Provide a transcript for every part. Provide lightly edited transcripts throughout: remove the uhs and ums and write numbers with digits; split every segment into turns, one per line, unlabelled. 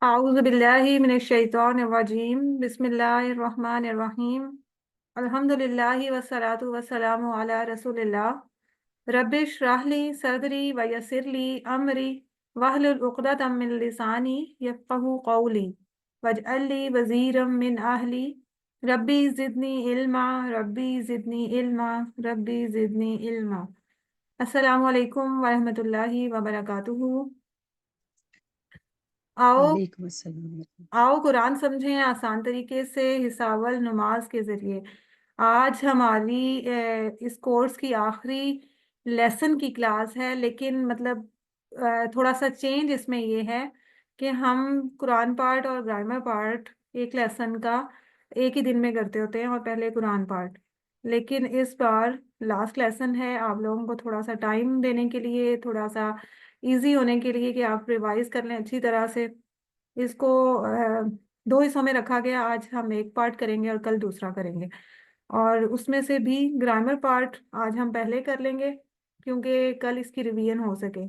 आऊज़ु बिल्लाहि मिनश शैतानिर रजीम बिस्मिल्लाहिर रहमानिर रहीम अल्हम्दुलिल्लाहि वस्सलातु वस्सलामु अला रसूलिल्लाह रब्बिश राहली सदरी व यस्सिरली अमरी वहलुल उक़दतम मिन लिसानी यफ़क़हू क़ौली वजअल ली वज़ीरम मिन अहली रब्बी ज़िदनी इल्मा रब्बी ज़िदनी इल्मा। अस्सलामु अलैकुम व रहमतुल्लाहि व बरकातुहू। आओ
वालेकुम अस्सलाम।
आओ कुरान समझें आसान तरीके से हिसाबल नमाज के ज़रिए। आज हमारी इस कोर्स की आखिरी लेसन की क्लास है, लेकिन मतलब थोड़ा सा चेंज इसमें ये है कि हम कुरान पार्ट और ग्रामर पार्ट एक लेसन का एक ही दिन में करते होते हैं और पहले कुरान पार्ट। लेकिन इस बार लास्ट लेसन है, आप लोगों को थोड़ा सा टाइम देने के लिए, थोड़ा सा इजी होने के लिए कि आप रिवाइज कर लें अच्छी तरह से। इसको दो हिस्सों में रखा गया। आज हम एक पार्ट करेंगे और कल दूसरा करेंगे, और उसमें से भी ग्रामर पार्ट आज हम पहले कर लेंगे क्योंकि कल इसकी रिवीजन हो सके।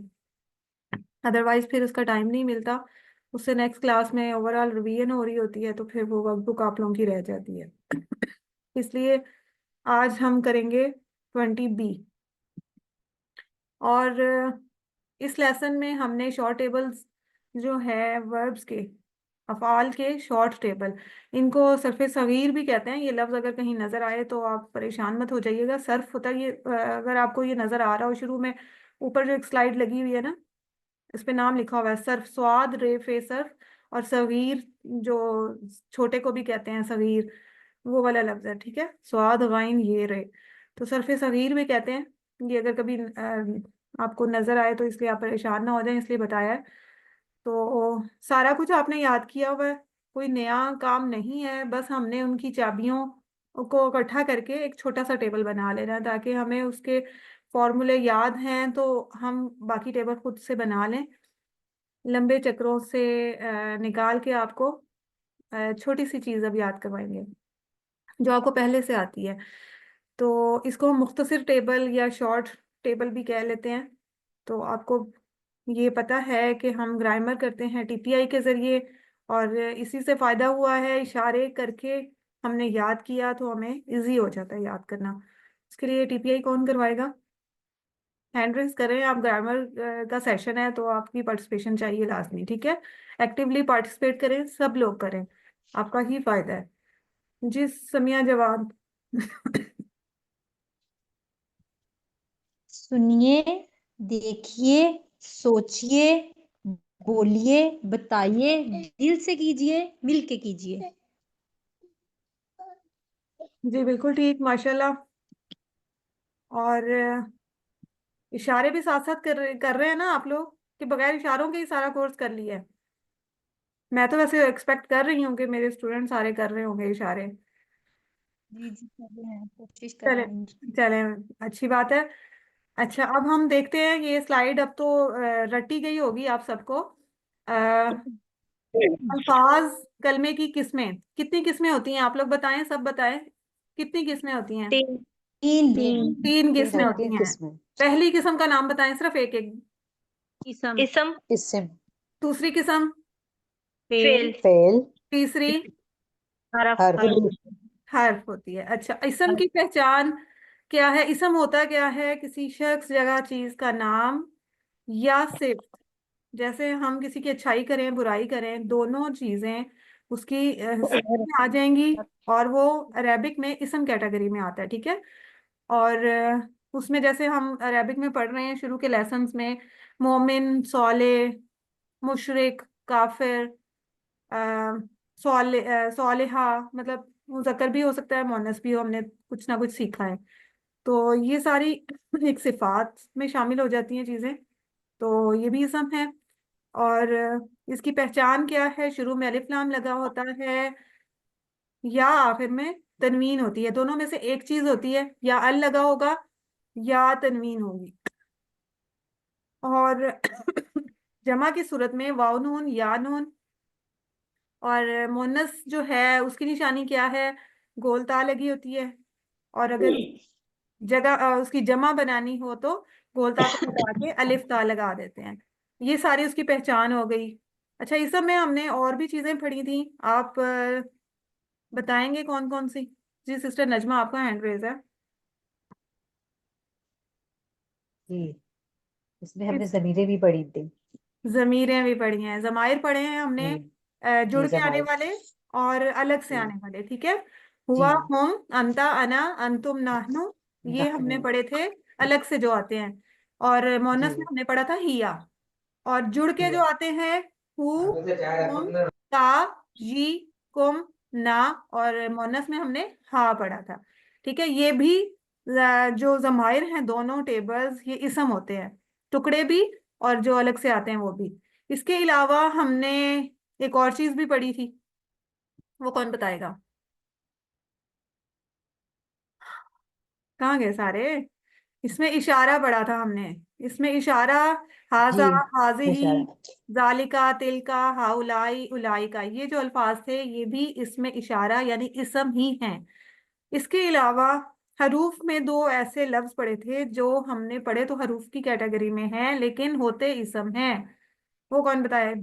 अदरवाइज फिर उसका टाइम नहीं मिलता, उससे नेक्स्ट क्लास में ओवरऑल रिवीजन हो रही होती है तो फिर वो वर्कबुक आप लोगों की रह जाती है। इसलिए आज हम करेंगे 20B। और इस लेसन में हमने शॉर्ट टेबल्स जो है वर्ब्स के, अफ़आल के शॉर्ट टेबल, इनको सरफ़े सगीर भी कहते हैं। ये लफ्ज़ अगर कहीं नज़र आए तो आप परेशान मत हो जाइएगा। सर्फ होता है ये, अगर आपको ये नज़र आ रहा हो शुरू में, ऊपर जो एक स्लाइड लगी हुई है ना, इस पे नाम लिखा हुआ है सर्फ, स्वाद रे फे सर्फ। और सगीर जो छोटे को भी कहते हैं सगीर, वो वाला लफ्ज़ है, ठीक है। स्वाद गाइन ये रे, तो सरफे सगीर भी कहते हैं। ये अगर कभी आपको नजर आए तो इसलिए आप परेशान ना हो जाएं, इसलिए बताया है। तो सारा कुछ आपने याद किया हुआ है, कोई नया काम नहीं है। बस हमने उनकी चाबियों को इकट्ठा करके एक छोटा सा टेबल बना लेना है, ताकि हमें उसके फॉर्मूले याद हैं तो हम बाकी टेबल खुद से बना लें। लंबे चक्रों से निकाल के आपको छोटी सी चीज़ अब याद करवाएंगे जो आपको पहले से आती है। तो इसको हम मुख्तसर टेबल या शॉर्ट टेबल भी कह लेते हैं। तो आपको ये पता है कि हम ग्रामर करते हैं टीपीआई के ज़रिए, और इसी से फ़ायदा हुआ है, इशारे करके हमने याद किया तो हमें इजी हो जाता है याद करना। इसके लिए टीपीआई कौन करवाएगा? हैंड रेस करें आप। ग्रामर का सेशन है तो आपकी पार्टिसिपेशन चाहिए लाजमी, ठीक है। एक्टिवली पार्टिसिपेट करें, सब लोग करें, आपका ही फायदा है। जी समिया जवाब।
सुनिए, देखिए, सोचिए, बोलिए, बताइए, दिल से कीजिए, मिल के कीजिए।
जी बिल्कुल ठीक, माशाल्लाह। और इशारे भी साथ साथ कर रहे हैं ना आप लोग, कि बगैर इशारों के ही सारा कोर्स कर लिया है? मैं तो वैसे एक्सपेक्ट कर रही हूँ कि मेरे स्टूडेंट सारे कर रहे होंगे इशारे।
जी जी, कर रहे हैं, कोशिश
चले
करवाएंगे।
चले, अच्छी बात है। अच्छा, अब हम देखते हैं ये स्लाइड। अब तो रटी गई होगी आप सबको। अल्फाज कलमे की किस्में, कितनी किस्में होती हैं आप लोग बताएं, सब बताएं, कितनी किस्में होती हैं?
तीन। तीन तीन।
तीन किस्में
तीन
होती हैं।
किस्में।
पहली किस्म का नाम बताएं, सिर्फ एक एक।
इसम। इसम।
इसम।
दूसरी किस्म?
फेल।
फेल।
तीसरी?
हरफ।
हर्फ।
हर्फ होती है। अच्छा, इसम की पहचान क्या है? इसम होता क्या है? किसी शख्स, जगह, चीज का नाम या सिर्फ। जैसे हम किसी की अच्छाई करें, बुराई करें, दोनों चीजें उसकी हिस्से में आ जाएंगी, और वो अरेबिक में इसम कैटेगरी में आता है, ठीक है। और उसमें जैसे हम अरेबिक में पढ़ रहे हैं शुरू के लेसन्स में, मोमिन, सौले, मुशरिक, काफिर, सौलिहा, मतलब मुज़क्कर भी हो सकता है, मुअन्नस भी हो, हमने कुछ ना कुछ सीखा है। तो ये सारी एक सिफात में शामिल हो जाती हैं चीज़ें, तो ये भी इसम है। और इसकी पहचान क्या है? शुरू में अलिफ लाम लगा होता है या आखिर में तनवीन होती है। दोनों में से एक चीज होती है, या अल लगा होगा या तनवीन होगी। और जमा की सूरत में वाव नून, या नून। और मोनस जो है उसकी निशानी क्या है? गोल ता लगी होती है। और अगर जगह उसकी जमा बनानी हो तो गोल ता को हटा के अलिफ ता लगा देते हैं। ये सारी उसकी पहचान हो गई। अच्छा, इस सब में हमने और भी चीजें पढ़ी थी। आप बताएंगे कौन कौन सी? जी सिस्टर नजमा, आपका हैंड रेज है।
जी, इसमें हमने
इस
जमीरें भी पढ़ी थी।
जमीरें भी पढ़ी हैं, जमाइर पढ़े हैं हमने,
हम्म।
जुड़
जी,
के आने
जमाई।
वाले और अलग से
जी।
आने वाले। ठीक है।
जी।
हुआ, हम, अंता, अना, अंतुम, नाहनु, ये हमने
नहनु।
पढ़े थे अलग से जो आते हैं। और मोनस में
जी।
हमने पढ़ा था हिया। और जुड़ के जो
किया।
आते हैं हु, तुम, ता, जी, कुम, ना। और मोनस में हमने हा पढ़ा था। ठीक है। ये भी जो जमाइर हैं दोनों टेबल्स, ये इसम होते हैं, टुकड़े भी और जो अलग से आते हैं वो भी। इसके अलावा हमने एक और चीज भी पढ़ी थी, वो कौन बताएगा? कहाँ गए सारे? इसमें इशारा पढ़ा था हमने। इसमें इशारा,
जी,
हाजा, हाजिही,
इशारा।
जालिका, तिलका, हाउलाई, उलाई का, ये जो अल्फाज थे ये भी इसमें इशारा यानी इसम ही हैं। इसके अलावा हरूफ में दो ऐसे लफ्ज पढ़े थे जो हमने पढ़े तो हरूफ की कैटेगरी में हैं लेकिन होते इसम हैं। वो कौन बताए?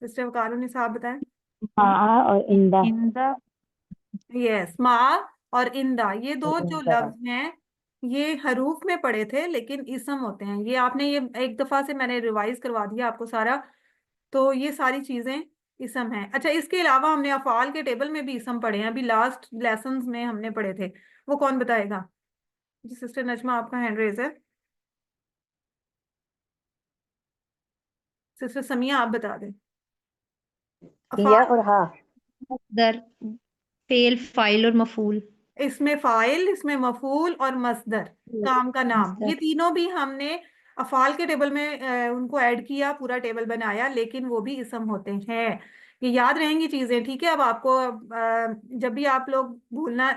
सिस्टर कारून साहब बताएं।
मा और इंदा। इंदा।
यस, मा और इंदा, ये
और
दो जो
इनका।
लफ्ज हैं ये हरूफ में पढ़े थे लेकिन इसम होते हैं। ये आपने, ये एक दफा से मैंने रिवाइज करवा दिया आपको सारा। तो ये सारी चीजें इसम हैं। अच्छा, इसके अलावा हमने अफआल के टेबल में भी इसम पढ़े हैं, अभी लास्ट लेसन्स में हमने पढ़े थे। वो कौन बताएगा? जी सिस्टर नजमा, आपका हैंड रेज है। सिस्टर समिया, आप बता दें।
हिया
अफआल,
और हा।
मसदर, फेल, फाइल और मफूल।
इसमें फाइल, इसमें मफूल और मसदर, काम का नाम, ये
मसदर।
तीनों भी हमने अफाल के टेबल में उनको ऐड किया, पूरा टेबल बनाया, लेकिन वो भी इसम होते हैं। ये याद रहेंगी चीजें। ठीक है। अब आपको जब भी आप लोग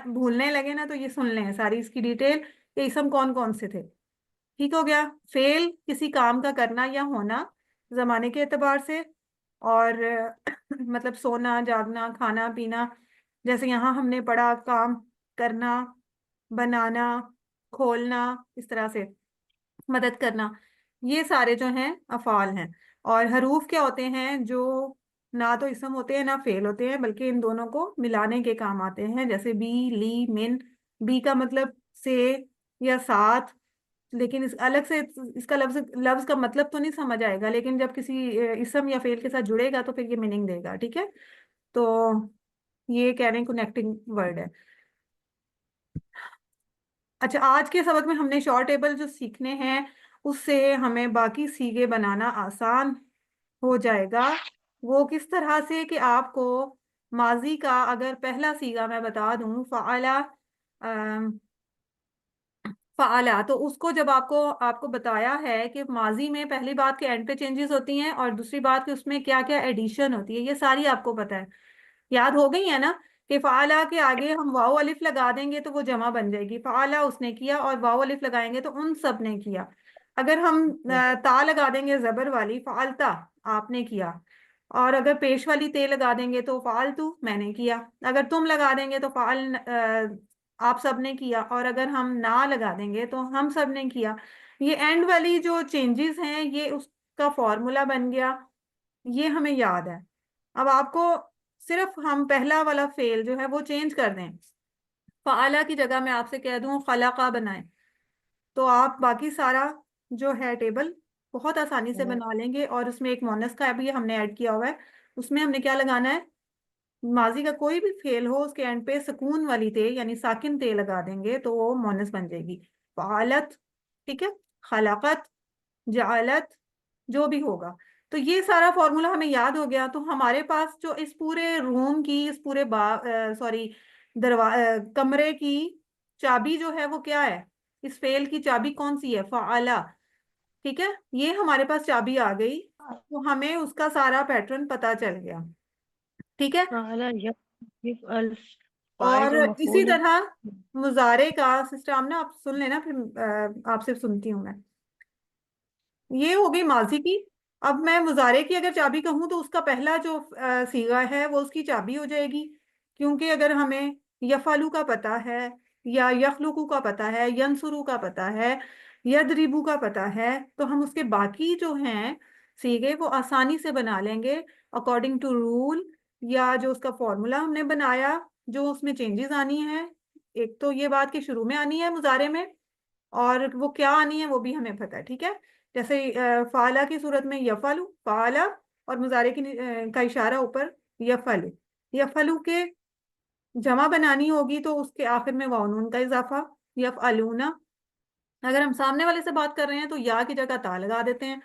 भूलने लगे ना तो ये सुन लें सारी इसकी डिटेल कि इसम कौन कौन से थे। ठीक हो गया। फेल, किसी काम का करना या होना जमाने के एतबार से। और मतलब सोना, जागना, खाना पीना। जैसे यहाँ हमने पढ़ा, काम करना, बनाना, खोलना, इस तरह से मदद करना। ये सारे जो हैं अफाल हैं। और हरूफ क्या होते हैं? जो ना तो इसम होते हैं ना फेल होते हैं, बल्कि इन दोनों को मिलाने के काम आते हैं। जैसे बी, ली, मिन। बी का मतलब से या साथ, लेकिन इस अलग से इसका लफ्ज लफ्ज का मतलब तो नहीं समझ आएगा, लेकिन जब किसी इसम या फेल के साथ जुड़ेगा तो फिर ये मीनिंग देगा। ठीक है। तो ये कह रहे हैं कनेक्टिंग वर्ड है। अच्छा, आज के सबक में हमने शॉर्ट टेबल जो सीखने हैं उससे हमें बाकी सीगे बनाना आसान हो जाएगा। वो किस तरह से कि आपको माजी का अगर पहला सीगा मैं बता दूं, फ़अला, फ़अला, तो उसको जब आपको आपको बताया है कि माजी में पहली बात के एंड पे चेंजेस होती हैं और दूसरी बात कि उसमें क्या क्या एडिशन होती है, ये सारी आपको पता है, याद हो गई है ना? कि फ़ाला के आगे हम वाव अलिफ लगा देंगे तो वो जमा बन जाएगी, फ़ाला उसने किया, और वाव अलिफ लगाएंगे तो उन सब ने किया। अगर हम ता लगा देंगे जबर वाली, फ़ालता, आपने किया। और अगर पेश वाली ते लगा देंगे तो फ़ालतू, मैंने किया। अगर तुम लगा देंगे तो आप सब ने किया। और अगर हम ना लगा देंगे तो हम सब ने किया। ये एंड वाली जो चेंजेस हैं ये उसका फॉर्मूला बन गया, ये हमें याद है। अब आपको सिर्फ हम पहला वाला फेल जो है वो चेंज कर दें, फ़ाला की जगह मैं आपसे कह दूं खलाका बनाएं, तो आप बाकी सारा जो है टेबल बहुत आसानी से बना लेंगे। और उसमें एक मोनस का भी हमने ऐड किया हुआ है। उसमें हमने क्या लगाना है? माजी का कोई भी फेल हो उसके एंड पे सुकून वाली ते यानी साकिन ते लगा देंगे तो वो मोनस बन जाएगी। फ़ालत, ठीक है, खलाकत, जालत, जो भी होगा। तो ये सारा फॉर्मूला हमें याद हो गया। तो हमारे पास जो इस पूरे रूम की, इस पूरे सॉरी, कमरे की चाबी जो है वो क्या है? इस फेल की चाबी कौन सी है? फ़ाला। ठीक है। ये हमारे पास चाबी आ गई तो हमें उसका सारा पैटर्न पता चल गया। ठीक है।
फाला, यफअल,
और
फाइल और
इसी
मफूल।
तरह मुजारे का सिस्टम ना, आप सुन लेना फिर आपसे सुनती हूँ मैं। ये हो गई माजी की। अब मैं मुजारे की अगर चाबी कहूँ तो उसका पहला जो सीगा है वो उसकी चाबी हो जाएगी। क्योंकि अगर हमें यफालू का पता है या यखलुकू का पता है, यंसुरू का पता है, यदरिबू का पता है, तो हम उसके बाकी जो हैं सीखे वो आसानी से बना लेंगे अकॉर्डिंग टू रूल, या जो उसका फॉर्मूला हमने बनाया, जो उसमें चेंजेस आनी है। एक तो ये बात कि शुरू में आनी है मुजारे में, और वो क्या आनी है वो भी हमें पता है, ठीक है। जैसे फाला की सूरत में यफालू, फाला, और मुजारे की का इशारा ऊपर, यफलू। यफलू के जमा बनानी होगी तो उसके आखिर में वाव नून का इजाफा, यफअलूना। अगर हम सामने वाले से बात कर रहे हैं तो या की जगह ता लगा देते हैं,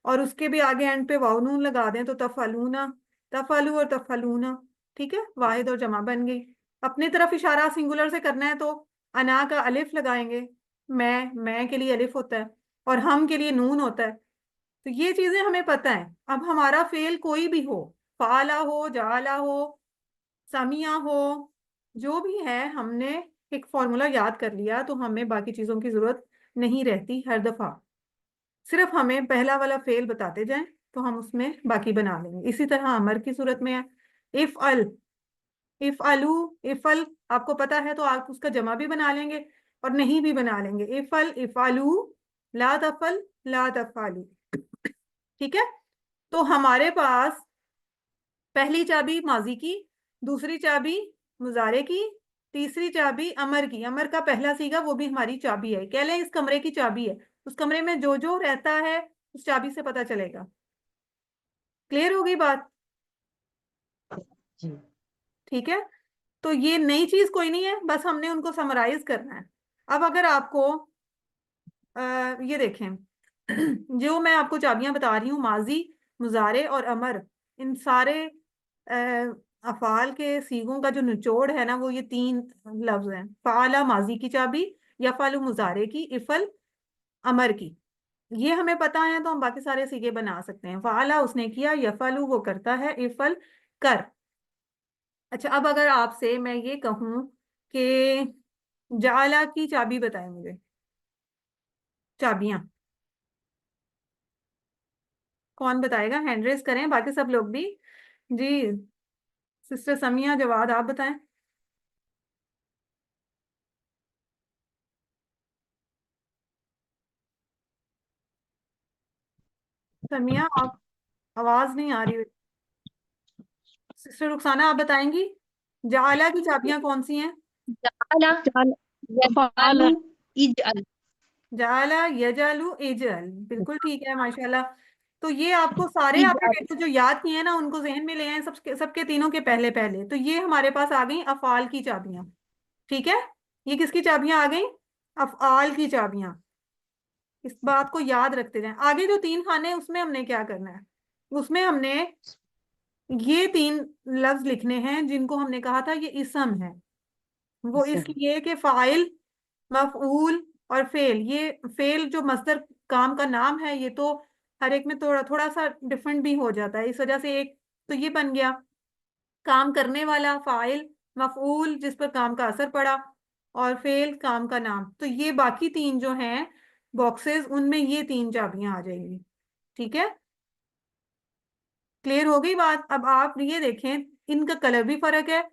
और उसके भी आगे एंड पे वाव नून लगा दें तो तफअलूना, तफअलू और तफअलूना। ठीक है, वाहिद और जमा बन गई। अपनी तरफ इशारा सिंगुलर से करना है तो अना का अलिफ लगाएंगे, मैं के लिए अलिफ होता है और हम के लिए नून होता है। तो ये चीजें हमें पता है। अब हमारा फेल कोई भी हो, फाला हो, जाला हो, समिया हो, जो भी है, हमने एक फॉर्मूला याद कर लिया तो हमें बाकी चीजों की जरूरत नहीं रहती हर दफा। सिर्फ हमें पहला वाला फेल बताते जाएं तो हम उसमें बाकी बना लेंगे। इसी तरह अमर की सूरत में है, इफ अल, इफ अलू, इफल आपको पता है तो आप उसका जमा भी बना लेंगे और नहीं भी बना लेंगे। इफल, इफालू, ला तफल, ला तफालू। ठीक है, तो हमारे पास पहली चाबी माजी की, दूसरी चाबी मुजारे की, तीसरी चाबी अमर की। अमर का पहला सीगा वो भी हमारी चाबी है, कह लें इस कमरे की चाबी है। उस कमरे में जो जो रहता है उस चाबी से पता चलेगा। क्लियर हो गई बात?
जी।
ठीक है, तो ये नई चीज कोई नहीं है, बस हमने उनको समराइज करना है। अब अगर आपको ये देखें जो मैं आपको चाबियां बता रही हूँ, माजी, मुजारे और अमर, इन सारे अफाल के सीगों का जो निचोड़ है ना, वो ये तीन लफ्ज हैं। फाला माजी की चाबी, यफालु मुजारे की, इफल अमर की। ये हमें पता है तो हम बाकी सारे सीगे बना सकते हैं। फाला उसने किया, यफालु वो करता है, इफल कर। अच्छा, अब अगर आपसे मैं ये कहूं कि जाला की चाबी बताएं मुझे, चाबियां कौन बताएगा? हैंड रेस करें बाकी सब लोग भी। जी, सिस्टर समिया जवाद आप बताएं। समिया आप, आवाज नहीं आ रही। सिस्टर रुखसाना आप बताएंगी जाला की चाबियां कौन सी हैं?
जाला, यफालु, इजअल।
जाला, यजालू, इजल, बिल्कुल ठीक है, माशाल्लाह। तो ये आपको सारे आपने
इजअल।
टेबल जो याद किए हैं ना उनको जहन में ले आए, सबके सबके तीनों के पहले पहले। तो ये हमारे पास आ गई अफआल की चाबियां। ठीक है, ये किसकी चाबियां आ गई? अफआल की चाबियां। इस बात को याद रखते जाएं। आगे जो तीन खाने हैं उसमें हमने क्या करना है, उसमें हमने ये तीन लफ्ज लिखने हैं जिनको हमने कहा था ये इसम है। वो
इसम।
इसलिए कि फाइल, मफऊल और फेल, ये फेल जो मस्दर काम का नाम है, ये तो हर एक में थोड़ा थोड़ा सा डिफरेंट भी हो जाता है। इस वजह से एक तो ये बन गया काम करने वाला फाइल, मफऊल जिस पर काम का असर पड़ा, और फेल काम का नाम। तो ये बाकी तीन जो हैं बॉक्सेस, उनमें ये तीन चाबियां आ जाएंगी। ठीक है, क्लियर हो गई बात? अब आप ये देखें, इनका कलर भी फर्क है,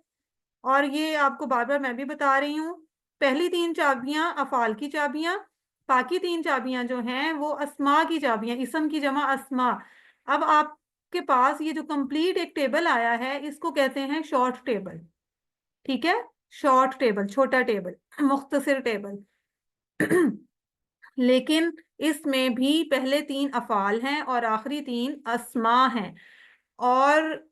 और ये आपको बार बार मैं भी बता रही हूँ। पहली तीन चाबियां अफाल की चाबियां, बाकी तीन चाबियां जो हैं वो अस्मा की चाबियां, इसम की जमा अस्मा। अब आपके पास ये जो कंप्लीट एक टेबल आया है इसको कहते हैं शॉर्ट टेबल। ठीक है, शॉर्ट टेबल, छोटा टेबल, मुख्तसर टेबल। लेकिन इसमें भी पहले तीन अफाल हैं और आखिरी तीन अस्मा हैं, और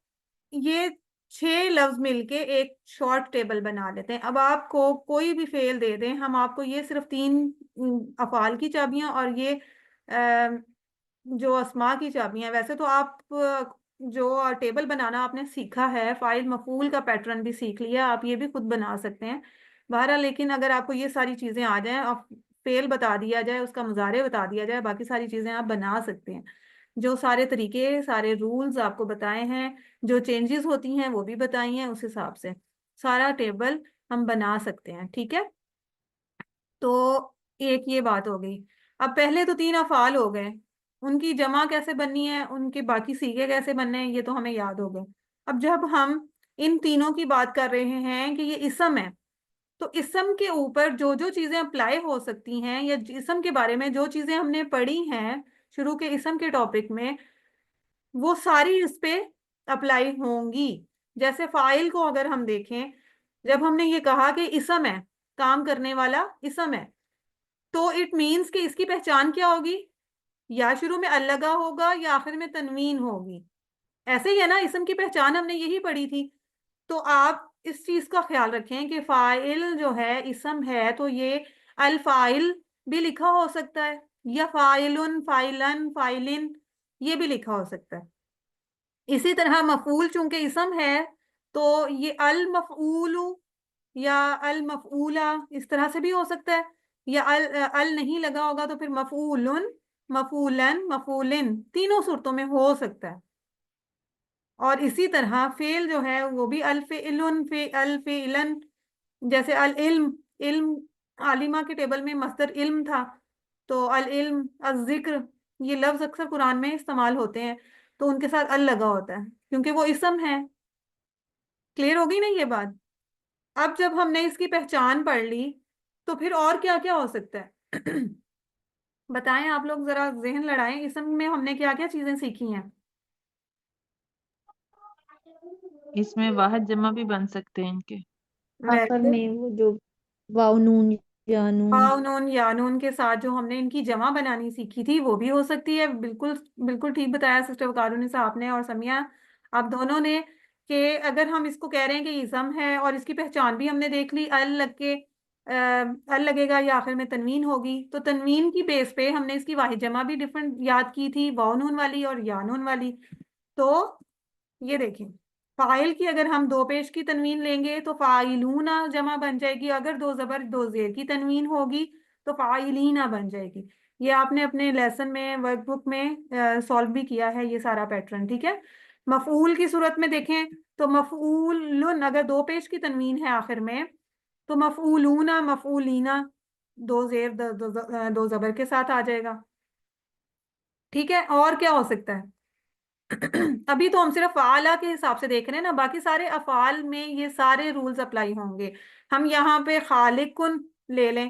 ये छह लफ्ज मिलके एक शॉर्ट टेबल बना लेते हैं। अब आपको कोई भी फेल दे दें, हम आपको ये सिर्फ तीन अफाल की चाबियां और ये जो अस्मा की चाबियां, वैसे तो आप जो टेबल बनाना आपने सीखा है, फाइल मफूल का पैटर्न भी सीख लिया, आप ये भी खुद बना सकते हैं बहरहाल। लेकिन अगर आपको ये सारी चीजें आ जाएं और फेल बता दिया जाए, उसका मुजारे बता दिया जाए, बाकी सारी चीजें आप बना सकते हैं। जो सारे तरीके, सारे रूल्स आपको बताए हैं, जो चेंजेस होती हैं वो भी बताई हैं, उस हिसाब से सारा टेबल हम बना सकते हैं। ठीक है, तो एक ये बात हो गई। अब पहले तो तीन अफाल हो गए, उनकी जमा कैसे बननी है, उनके बाकी सीगे कैसे बनने हैं, ये तो हमें याद हो गए। अब जब हम इन तीनों की बात कर रहे हैं कि ये इसम है, तो इसम के ऊपर जो जो चीजें अप्लाई हो सकती हैं, या इसम के बारे में जो चीजें हमने पढ़ी हैं शुरू के इसम के टॉपिक में, वो सारी इस पे अप्लाई होंगी। जैसे फाइल को अगर हम देखें, जब हमने ये कहा कि इसम है, काम करने वाला इसम है, तो इट मीन्स कि इसकी पहचान क्या होगी? या शुरू में अल लगा होगा या आखिर में तनवीन होगी। ऐसे ही है ना, इसम की पहचान हमने यही पढ़ी थी। तो आप इस चीज का ख्याल रखें कि फाइल जो है इसम है, तो ये अल फाइल भी लिखा हो सकता है, या फाइलुन, फाइलन, फाइलिन ये भी लिखा हो सकता है। इसी तरह मफूल चूंकि इसम है, तो ये अल मफूलु या अल मफूला इस तरह से भी हो सकता है। या अल नहीं लगा होगा तो फिर मफूलुन, मफूलन, मफूलिन तीनों सूरतों में हो सकता है। और इसी तरह फेल जो है वो भी अल फेलुन, फे अल फेलन। जैसे अल इल्म, इल्म आलिमा के टेबल में मस्दर इल्म था, तो अल इल्म, अल जिक्र, ये लफ्ज अक्सर कुरान में इस्तेमाल होते हैं, तो उनके साथ अल लगा होता है क्योंकि वो इसम है। क्लियर होगी ना ये बात? अब जब हमने इसकी पहचान पढ़ ली, तो फिर और क्या क्या हो सकता है? बताएं आप लोग, जरा जहन लड़ाएं, इसम में हमने क्या क्या चीजें सीखी हैं?
इसमें वाहिद जमा भी बन सकते हैं इनके।
आखिर
वैसे
में वो जो वाव नून या नून।
वाव नून या नून के साथ जो हमने इनकी जमा बनानी सीखी थी वो भी हो सकती है। बिल्कुल बिल्कुल ठीक बताया सिस्टर कारूनी साहब ने और समिया, आप दोनों ने, कि अगर हम इसको कह रहे हैं कि इसम है और इसकी पहचान भी हमने देख ली, अल लग के अल लगेगा या आखिर में तनवीन होगी, तो तनवीन की बेस पे हमने इसकी वाहिद जमा भी डिफरेंट याद की थी, वाव नून वाली और या नून वाली। तो ये देखें, फाइल की अगर हम दो पेश की तनवीन लेंगे तो फाइलूना जमा बन जाएगी, अगर दो जबर दो जेर की तनवीन होगी तो फाइलीना बन जाएगी। ये आपने अपने लेसन में वर्कबुक में सॉल्व भी किया है ये सारा पैटर्न, ठीक है। मफऊल की सूरत में देखें तो मफऊलुन अगर दो पेश की तनवीन है आखिर में, तो मफऊलूना, मफऊलीना दो जेर दो जबर के साथ आ जाएगा। ठीक है, और क्या हो सकता है? अभी तो हम सिर्फ फाला के हिसाब से देख रहे हैं ना, बाकी सारे अफाल में ये सारे रूल्स अप्लाई होंगे। हम यहाँ पे खालिकुन ले लें,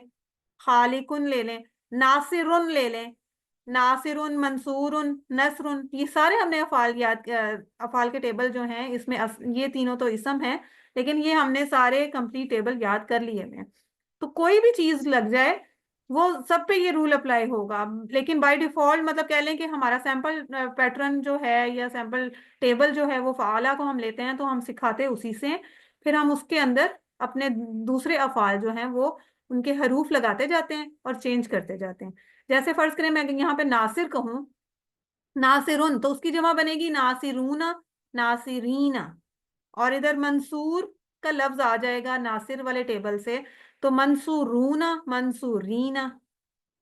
खालिकुन ले लें, नासिरुन ले लें, नासिरुन, मंसूरुन, नसरुन, ये सारे हमने अफाल याद, अफाल के टेबल जो हैं इसमें ये तीनों तो इसम हैं, लेकिन ये हमने सारे कंप्लीट टेबल याद कर लिए हैं। तो कोई भी चीज लग जाए वो सब पे ये रूल अप्लाई होगा। लेकिन बाय डिफॉल्ट मतलब कह लें कि हमारा सैंपल पैटर्न जो है या सैंपल टेबल जो है वो फाला को हम लेते हैं तो हम सिखाते उसी से, फिर हम उसके अंदर अपने दूसरे अफाल जो हैं वो उनके हरूफ लगाते जाते हैं और चेंज करते जाते हैं। जैसे फर्ज करें मैं यहाँ पे नासिर कहूँ, नासिरुन, तो उसकी जमा बनेगी नासिरूना, नासिरीना। और इधर मंसूर का लफ्ज आ जाएगा नासिर वाले टेबल से, तो मंसूरूना, मंसूरीना।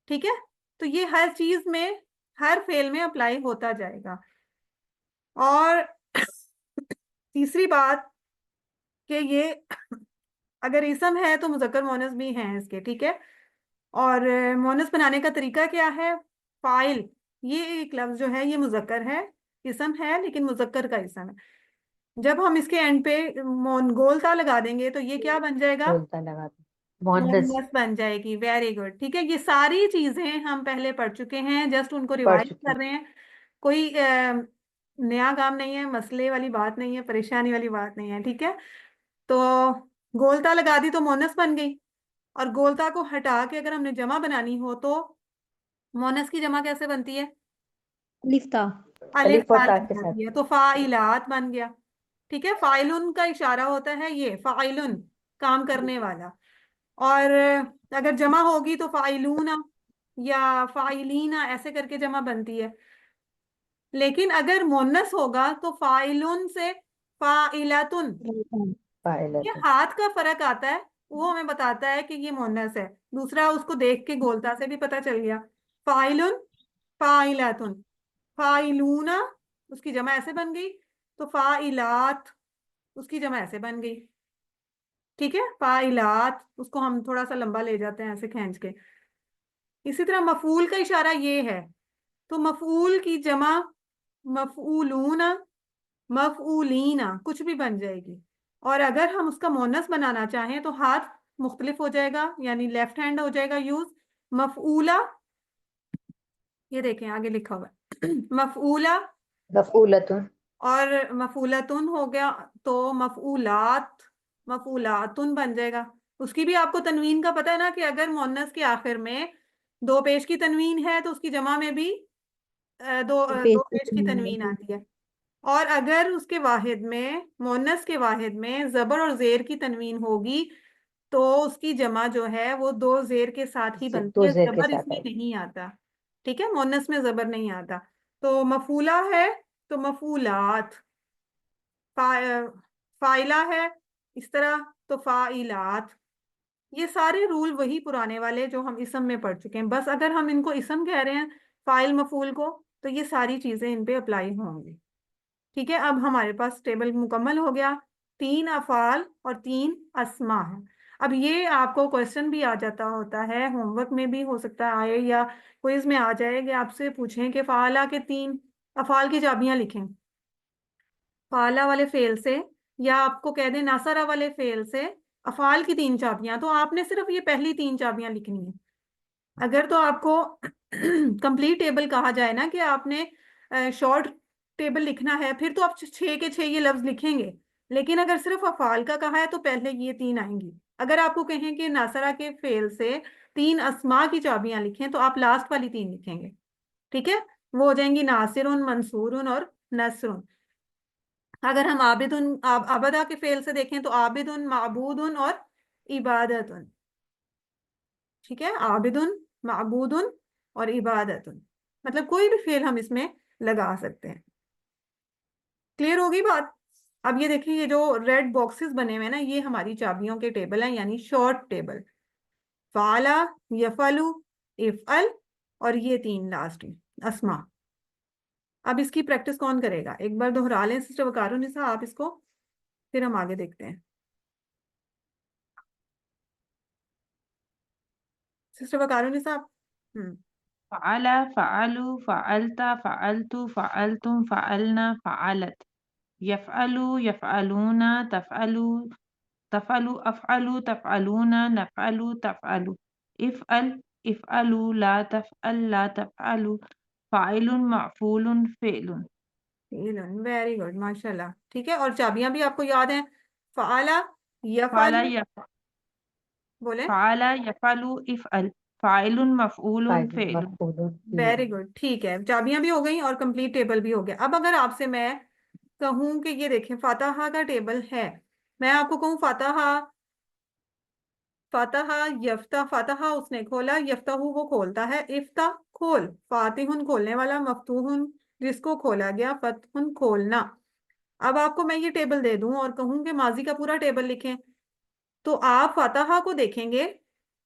ठीक है, तो ये हर चीज में, हर फेल में अप्लाई होता जाएगा। और तीसरी बात कि ये अगर इसम है तो मुज़क्कर मोनस भी हैं इसके, ठीक है। और मोनस बनाने का तरीका क्या है? फाइल, ये एक लफ्ज जो है ये मुज़क्कर है, इसम है लेकिन मुज़क्कर का इसम है। जब हम इसके एंड पे गोलता लगा देंगे तो ये क्या बन जाएगा?
बोलता लगा दो। मोहनस
मोहम्मद बन जाएगी। वेरी गुड, ठीक है। ये सारी चीजें हम पहले पढ़ चुके हैं, जस्ट उनको
पढ़
रिवाइज
चुकी।
कर रहे हैं। कोई नया काम नहीं है, मसले वाली बात नहीं है, परेशानी वाली बात नहीं है, ठीक है। तो गोलता लगा दी तो मोनस बन गई, और गोलता को हटा के अगर हमने जमा बनानी हो तो मोनस की जमा कैसे बनती है?
लिफ्ता।
अलिफ
अलिफ और
लाल
ता
से
के साथ।
बनती है, तो फाइलात बन गया। ठीक है, फाइलुन का इशारा होता है ये, फाइलुन काम करने वाला। और अगर जमा होगी तो फाइलूना या फाइलीना ऐसे करके जमा बनती है। लेकिन अगर मोन्नस होगा तो फाइलुन से फाइलातुन। ये
फाइलत।
हाथ का फर्क आता है, वो हमें बताता है कि ये मोन्नस है। दूसरा उसको देख के गोलता से भी पता चल गया। फाइलुन, फाइलातुन, फाइलूना उसकी जमा ऐसे बन गई, तो फाइलात उसकी जमा ऐसे बन गई। ठीक है, फाइलात उसको हम थोड़ा सा लंबा ले जाते हैं ऐसे खींच के। इसी तरह मफूल का इशारा ये है, तो मफूल की जमा मफूलूना, मफूलीना कुछ भी बन जाएगी। और अगर हम उसका मोनस बनाना चाहें तो हाथ मुख्तलिफ हो जाएगा, यानी लेफ्ट हैंड हो जाएगा यूज। मफूला, ये देखें आगे लिखा हुआ है मफूला,
मफऊलतुन।
और मफूलतुन हो गया, तो मफूलात, मफूलातुन बन जाएगा। उसकी भी आपको तनवीन का पता है ना, कि अगर मुअन्नस के आखिर में दो पेश की तनवीन है तो उसकी जमा में भी
पेश
दो
की
पेश की
तनवीन
तनवीन
लगी।
आती है। और अगर उसके वाहिद में, मुअन्नस के वाहिद में जबर और जेर की तनवीन होगी, तो उसकी जमा जो है वो दो जेर के साथ ही बनती
दो
है,
जेर के
जबर
साथ
इसमें
आएगी।
नहीं आता। ठीक है, मुअन्नस में जबर नहीं आता। तो मफूला है तो मफूलात, फाइला है इस तरह, तो फाइलात। ये सारे रूल वही पुराने वाले जो हम इसम में पढ़ चुके हैं, बस अगर हम इनको इसम कह रहे हैं, फाइल मफूल को, तो ये सारी चीजें इन पे अप्लाई होंगी। ठीक है, अब हमारे पास टेबल मुकम्मल हो गया। तीन अफाल और तीन अस्मा है। अब ये आपको क्वेश्चन भी आ जाता होता है, होमवर्क में भी हो सकता है आए, या क्विज में आ जाए कि आपसे पूछें कि फाला के तीन अफाल की चाबियां लिखें। फाला वाले फेल से, या आपको कह दें नासरा वाले फेल से अफाल की तीन चाबियां, तो आपने सिर्फ ये पहली तीन चाबियां लिखनी है। अगर तो आपको कंप्लीट टेबल कहा जाए ना, कि आपने शॉर्ट टेबल लिखना है, फिर तो आप छः के छः ये लफ्ज लिखेंगे। लेकिन अगर सिर्फ अफाल का कहा है तो पहले ये तीन आएंगी। अगर आपको कहें कि नासरा के फेल से तीन अस्मा की चाबियां लिखें, तो आप लास्ट वाली तीन लिखेंगे। ठीक है, वो हो जाएंगी नासिरुन, मंसूरुन और नसरुन। अगर हम आबदा के फेल से देखें, तो आबिदुन, माबूदुन और इबादतुन। ठीक है, आबिदुन, माबूदुन और इबादतुन, मतलब कोई भी फेल हम इसमें लगा सकते हैं। क्लियर होगी बात? अब ये देखिए, ये जो रेड बॉक्सेस बने हुए हैं ना, ये हमारी चाबियों के टेबल हैं, यानी शॉर्ट टेबल। फाला, यफलू, इफअल, और ये तीन लास्ट में अस्मा। अब इसकी प्रैक्टिस कौन करेगा? एक बार दोहरा लें सिस्टर वकारुन्निसा आप इसको, फिर हम आगे देखते हैं। सिस्टर वकारुन्निसा आप। हम्म।
फ़अल, फ़अलु, फ़अलत, फ़अलतु, फ़अलतुम, फ़अलना, फ़अलत। यफ़अलु, यफ़अलून, तफ़अलु, तफ़अलु, अफ़अलु, तफ़अलून, नफ़अलु, तफ़अलु। इफ़अल, इफ़अलु, ला तफ़अल, ला तफ़अलु। फ़ाइलुन, मफ़ऊलुन, फ़िअलुन।
वेरी गुड, माशाल्लाह। ठीक है, और चाबियां भी आपको याद हैं। फाला,
फ़अल,
यफलू, बोले।
फ़अल, यफ़अलु, इफ़अल। फ़ाइलुन, मफ़ऊलुन,
फाइल
फ़िअलुन।
मफऊलुन
वेरी
फिअल।
गुड, ठीक है, चाबियां भी हो गई और कंप्लीट टेबल भी हो गया। अब अगर आपसे मैं कहूं कि ये देखें फातहा का टेबल है, मैं आपको कहूं फातहा, फातहा, यफ्ता, फातहा उसने खोला, यफ्ताहू वो खोलता है, इफ्ता खोल, फातिहुन खोलने वाला, मफतूहुन जिसको खोला गया, फतहुन खोलना। अब आपको मैं ये टेबल दे दूं और कहूं कि माजी का पूरा टेबल लिखें, तो आप फतहा को देखेंगे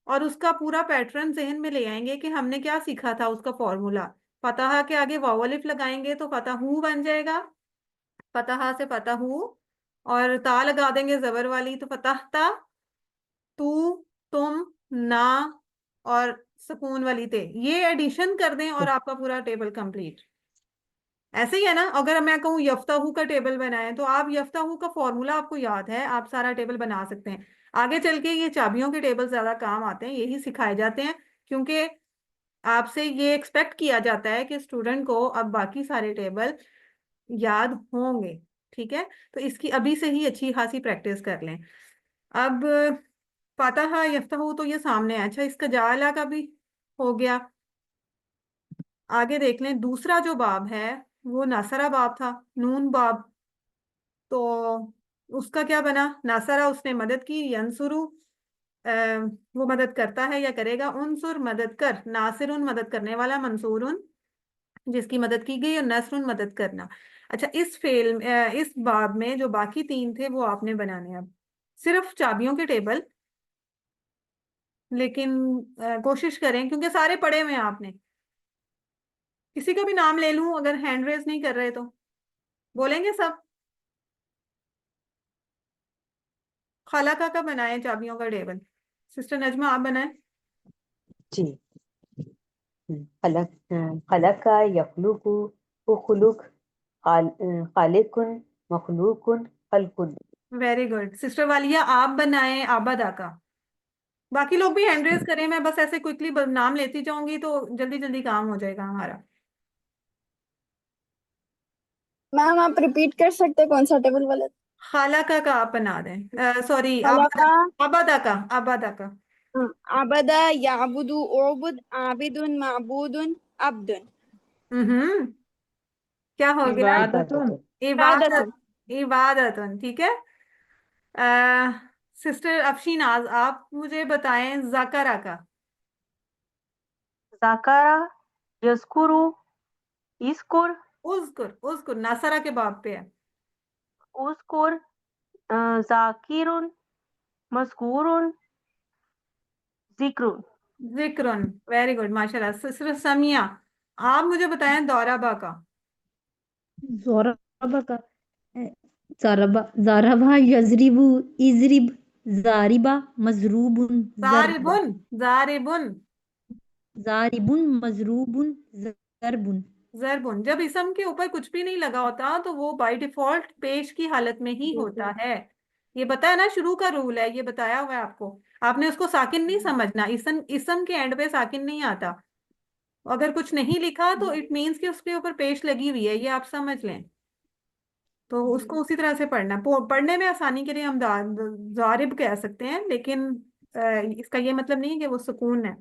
और उसका पूरा पैटर्न जहन में ले आएंगे कि हमने क्या सीखा था, उसका फॉर्मूला। फतहा के आगे वाव अलिफ लगाएंगे तो फतहू बन जाएगा, फतहा से फतहू। और ता लगा देंगे जबर वाली, तो फतहता, तू, तुम, ना, और सुकून वाली ते। ये एडिशन कर दें और आपका पूरा टेबल कंप्लीट। ऐसे ही है ना? अगर मैं कहूँ यफ्ताहू का टेबल बनाएं, तो आप यफ्ताहू का फॉर्मूला आपको याद है, आप सारा टेबल बना सकते हैं। आगे चल के ये चाबियों के टेबल ज्यादा काम आते हैं, यही सिखाए जाते हैं, क्योंकि आपसे ये एक्सपेक्ट किया जाता है कि स्टूडेंट को अब बाकी सारे टेबल याद होंगे। ठीक है, तो इसकी अभी से ही अच्छी खासी प्रैक्टिस कर लें। अब फातहा यफ्ताहू तो ये सामने है। अच्छा, इसका जाला का भी हो गया। आगे देख लें, दूसरा जो बाब है वो नासरा बाब था, नून बाब। तो उसका क्या बना? नासरा उसने मदद की, यंसुरु अ, वो मदद करता है या करेगा, उनसुर मदद कर, नासिरुन मदद करने वाला, मंसूरुन जिसकी मदद की गई, और नसरुन मदद करना। अच्छा, इस बाब में जो बाकी तीन थे वो आपने बनाने हैं। अब सिर्फ चाबियों के टेबल, लेकिन कोशिश करें, क्योंकि सारे पढ़े हुए हैं आपने। किसी का भी नाम ले लूं अगर हैंड रेज नहीं कर रहे तो? बोलेंगे सब? खाला का बनाए चाबियों का टेबल। सिस्टर नजमा आप बनाए।
जी। खलक, खलका यखलुकु, उखलुक, खालिकुन, मखलूकुन, खलकुन।
Very good. सिस्टर वालिया आप बनाए आबादा का। बाकी लोग भी हैंड रेज करें, मैं बस ऐसे क्विकली नाम लेती जाऊंगी तो जल्दी जल्दी काम हो जाएगा हमारा।
मैम आप रिपीट कर सकते हैं कौन सा टेबल वाला?
खाला का आप बना दें, सॉरी आबादा।
खलका।
आबादा का, आबादा का।
अबदा याबुदु उबुद आबिदुन माबूदुन अब्दुन।
हम्म। क्या हो गया?
इबादतुन।
इबादतुन।
इबादत।
इबादतुन।
इबादतन, ठीक है। सिस्टर अफशीनाज, आप मुझे बताएं जकरा का।
ज़ाकरा यज़कुरु इज़कुर
उज़कुर, उज़कुर नासरा के बाब पे है।
उज़कुर ज़ाकिरुन मज़कूरुन ज़िक्रुन।
जिक्रुन, वेरी गुड माशाल्लाह। सिस्टर समिया, आप मुझे बताएं दौराबा का।
ज़ोराबा का ज़ारबा ज़ारबा यज़रिबु इज़रिब ज़ारिबा मज़रूबुन ज़रबा
जारिबुन, जारिबुन।
ज़ारिबुन मज़रूबुन ज़रबुन।
जरबुन, जब इसम के ऊपर कुछ भी नहीं लगा होता तो वो बाय डिफॉल्ट पेश की हालत में ही होता है। ये बताया ना, शुरू का रूल है, ये बताया हुआ है आपको। आपने उसको साकिन नहीं समझना, इसम के एंड पे साकिन नहीं आता। अगर कुछ नहीं लिखा तो इट मीन्स कि उसके ऊपर पेश लगी हुई है, ये आप समझ लें। तो उसको उसी तरह से पढ़ना है। पढ़ने में आसानी के लिए हम जारिब कह सकते हैं, लेकिन इसका ये मतलब नहीं है कि वो सुकून है।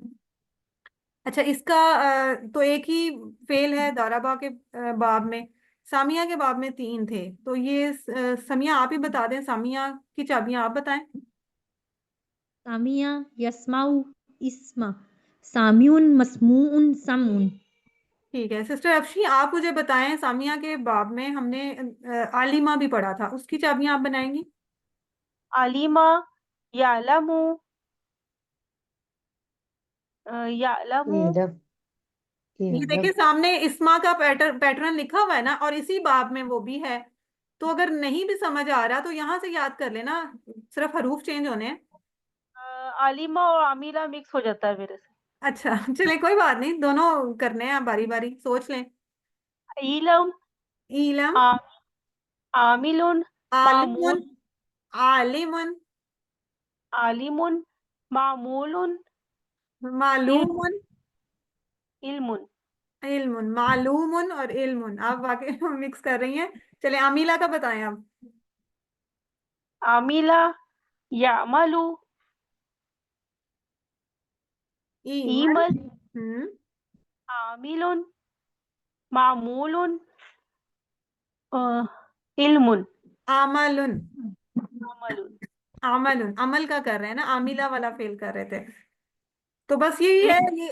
अच्छा, इसका तो एक ही फेल है दाराबा के बाब में। सामिया के बाब में तीन थे, तो ये समिया आप ही बता दें, सामिया की चाबियां आप बताएं।
सामिया यस्माउ इस्मा सामिउन मस्मूउन समउन।
ठीक है सिस्टर अफशी, आप मुझे बताएं सामिया के बाब में हमने आलिमा भी पढ़ा था, उसकी चाबियां आप बनाएंगी।
आलिमा यालमु यालमु
इलम
ये
इलम
देखिए सामने इस्मा का पैटर्न लिखा हुआ है ना, और इसी बाब में वो भी है। तो अगर नहीं भी समझ आ रहा तो यहाँ से याद कर लेना, सिर्फ हरूफ चेंज होने हैं।
आलिमा और आमिला मिक्स हो जाता है मेरे से।
अच्छा चले कोई बात नहीं, दोनों करने हैं, बारी बारी सोच लें।
इलम
इलम,
आ, आमिलुन
आलिमुन,
मामूल
आलिमुन,
आलिमुन मामूलुन इल,
मालूमुन,
इल्मुन।
इल्मुन, मालूमुन और इल्मुन, आप वाकई मिक्स कर रही हैं। चले अमीला का बताएं आप।
आमिला यामलु
ईमल।
ईमल
हम्म।
आमिलुन मामूलुन इल्मुन
आमलुन,
अमलुन।
आमलुन अमल का कर रहे हैं ना, आमिला वाला फेल कर रहे थे। तो बस यही है,
लिख
ये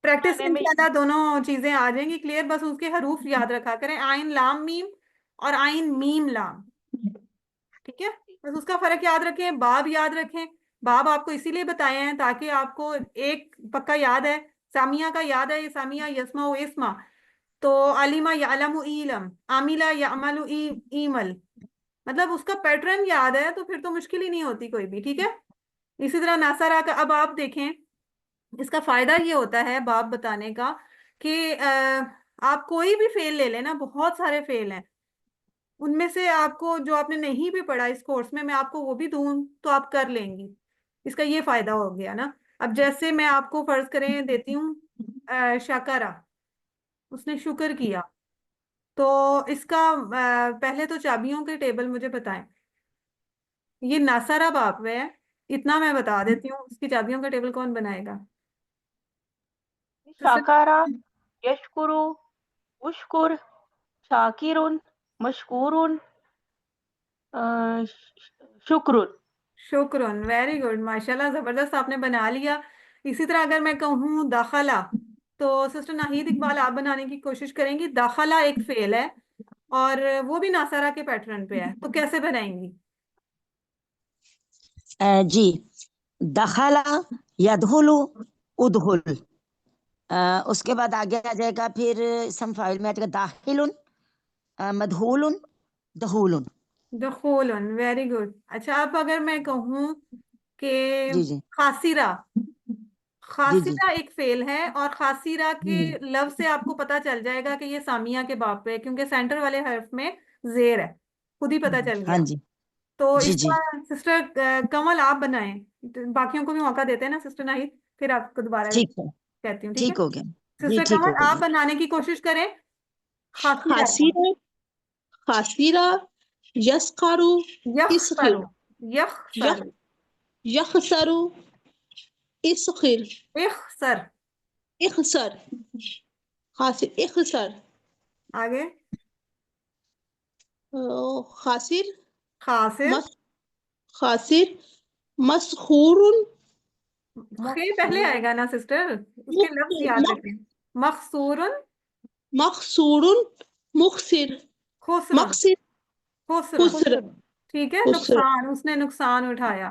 प्रैक्टिस से
बनाने में
इंशाल्लाह दोनों चीजें आ जाएंगी क्लियर। बस उसके हरूफ याद रखा करें, आइन लाम मीम और आइन मीम लाम, ठीक है। बस उसका फर्क याद रखें, बाब याद रखें। बाब आपको इसीलिए बताए हैं ताकि आपको एक पक्का याद है। सामिया का याद है, ये सामिया यस्मा व इस्मा। तो अलीमा यालमु इलम, आमिला यामलु ईमल, मतलब उसका पैटर्न याद है तो फिर तो मुश्किल ही नहीं होती कोई भी, ठीक है। इसी तरह नासारा का, अब आप देखें, इसका फायदा ये होता है बाप बताने का कि आप कोई भी फेल ले लेना, बहुत सारे फेल हैं, उनमें से आपको जो आपने नहीं भी पढ़ा इस कोर्स में, मैं आपको वो भी दूं तो आप कर लेंगी। इसका ये फायदा हो गया ना। अब जैसे मैं आपको फर्ज करें देती हूँ, शाकारा, उसने शुक्र किया। तो इसका पहले तो चाबियों के टेबल मुझे बताएं। ये नासारा बाप है, इतना मैं बता देती हूँ, उसकी चाबियों का टेबल कौन बनाएगा?
शाकारा यशकुरु उशकुर शाकिरुन मशकूरुन शुक्रुन।
शुक्रन, वेरी गुड माशाल्लाह, जबरदस्त आपने बना लिया। इसी तरह अगर मैं कहूँ दाखला, तो सिस्टर नाहिद इकबाल आप बनाने की कोशिश करेंगी। दाखला एक फेल है और वो भी नासारा के पैटर्न पे है, तो कैसे बनाएंगी?
जी, दखला यदहुलु उदहुल। उसके बाद आगे आ जाएगा, फिर सम फाइल में आ जाएगा दाखिलुन मदहुलुन दहुलुन।
दखोलन, वेरी गुड। अच्छा, अब अगर मैं कहूँ कि
जी जी
खासिरा,
जी जी।
खासिरा एक फेल है, और खासिरा के
हम्म,
लफ्ज से आपको पता चल जाएगा कि ये सामिया के बाप पे है, क्योंकि सेंटर वाले हर्फ में जेर है, खुद ही पता चल
हाँ
गया।
जी।
तो
जी जी।
इसका सिस्टर कमल आप बनाएं, तो बाकियों को भी मौका देते हैं ना सिस्टर नाहिद, फिर आपको दोबारा
ठीक है,
कहती हूँ, ठीक है।
ठीक हो गया। जी
सिस्टर
ठीक हो
कमल आप
गया।
बनाने की कोशिश करें खासिरा का।
खासिरा
खासिरा यस्करू इसखिर
यख्सरू यख्सरू
यखसरू इसखिर
इख्सर।
इखसर खासिर इखसर
आगे
खासिर
खासिर।
मस खासिर मसखूरुन
खे पहले आएगा ना सिस्टर, उसके लफ्ज याद रखें। मखसूरुन
मखसूरुन मुखसिर
खुसरुन
मखसिर
खुसरुन।
खुसर
ठीक है,
खुसर
नुकसान, उसने नुकसान उठाया।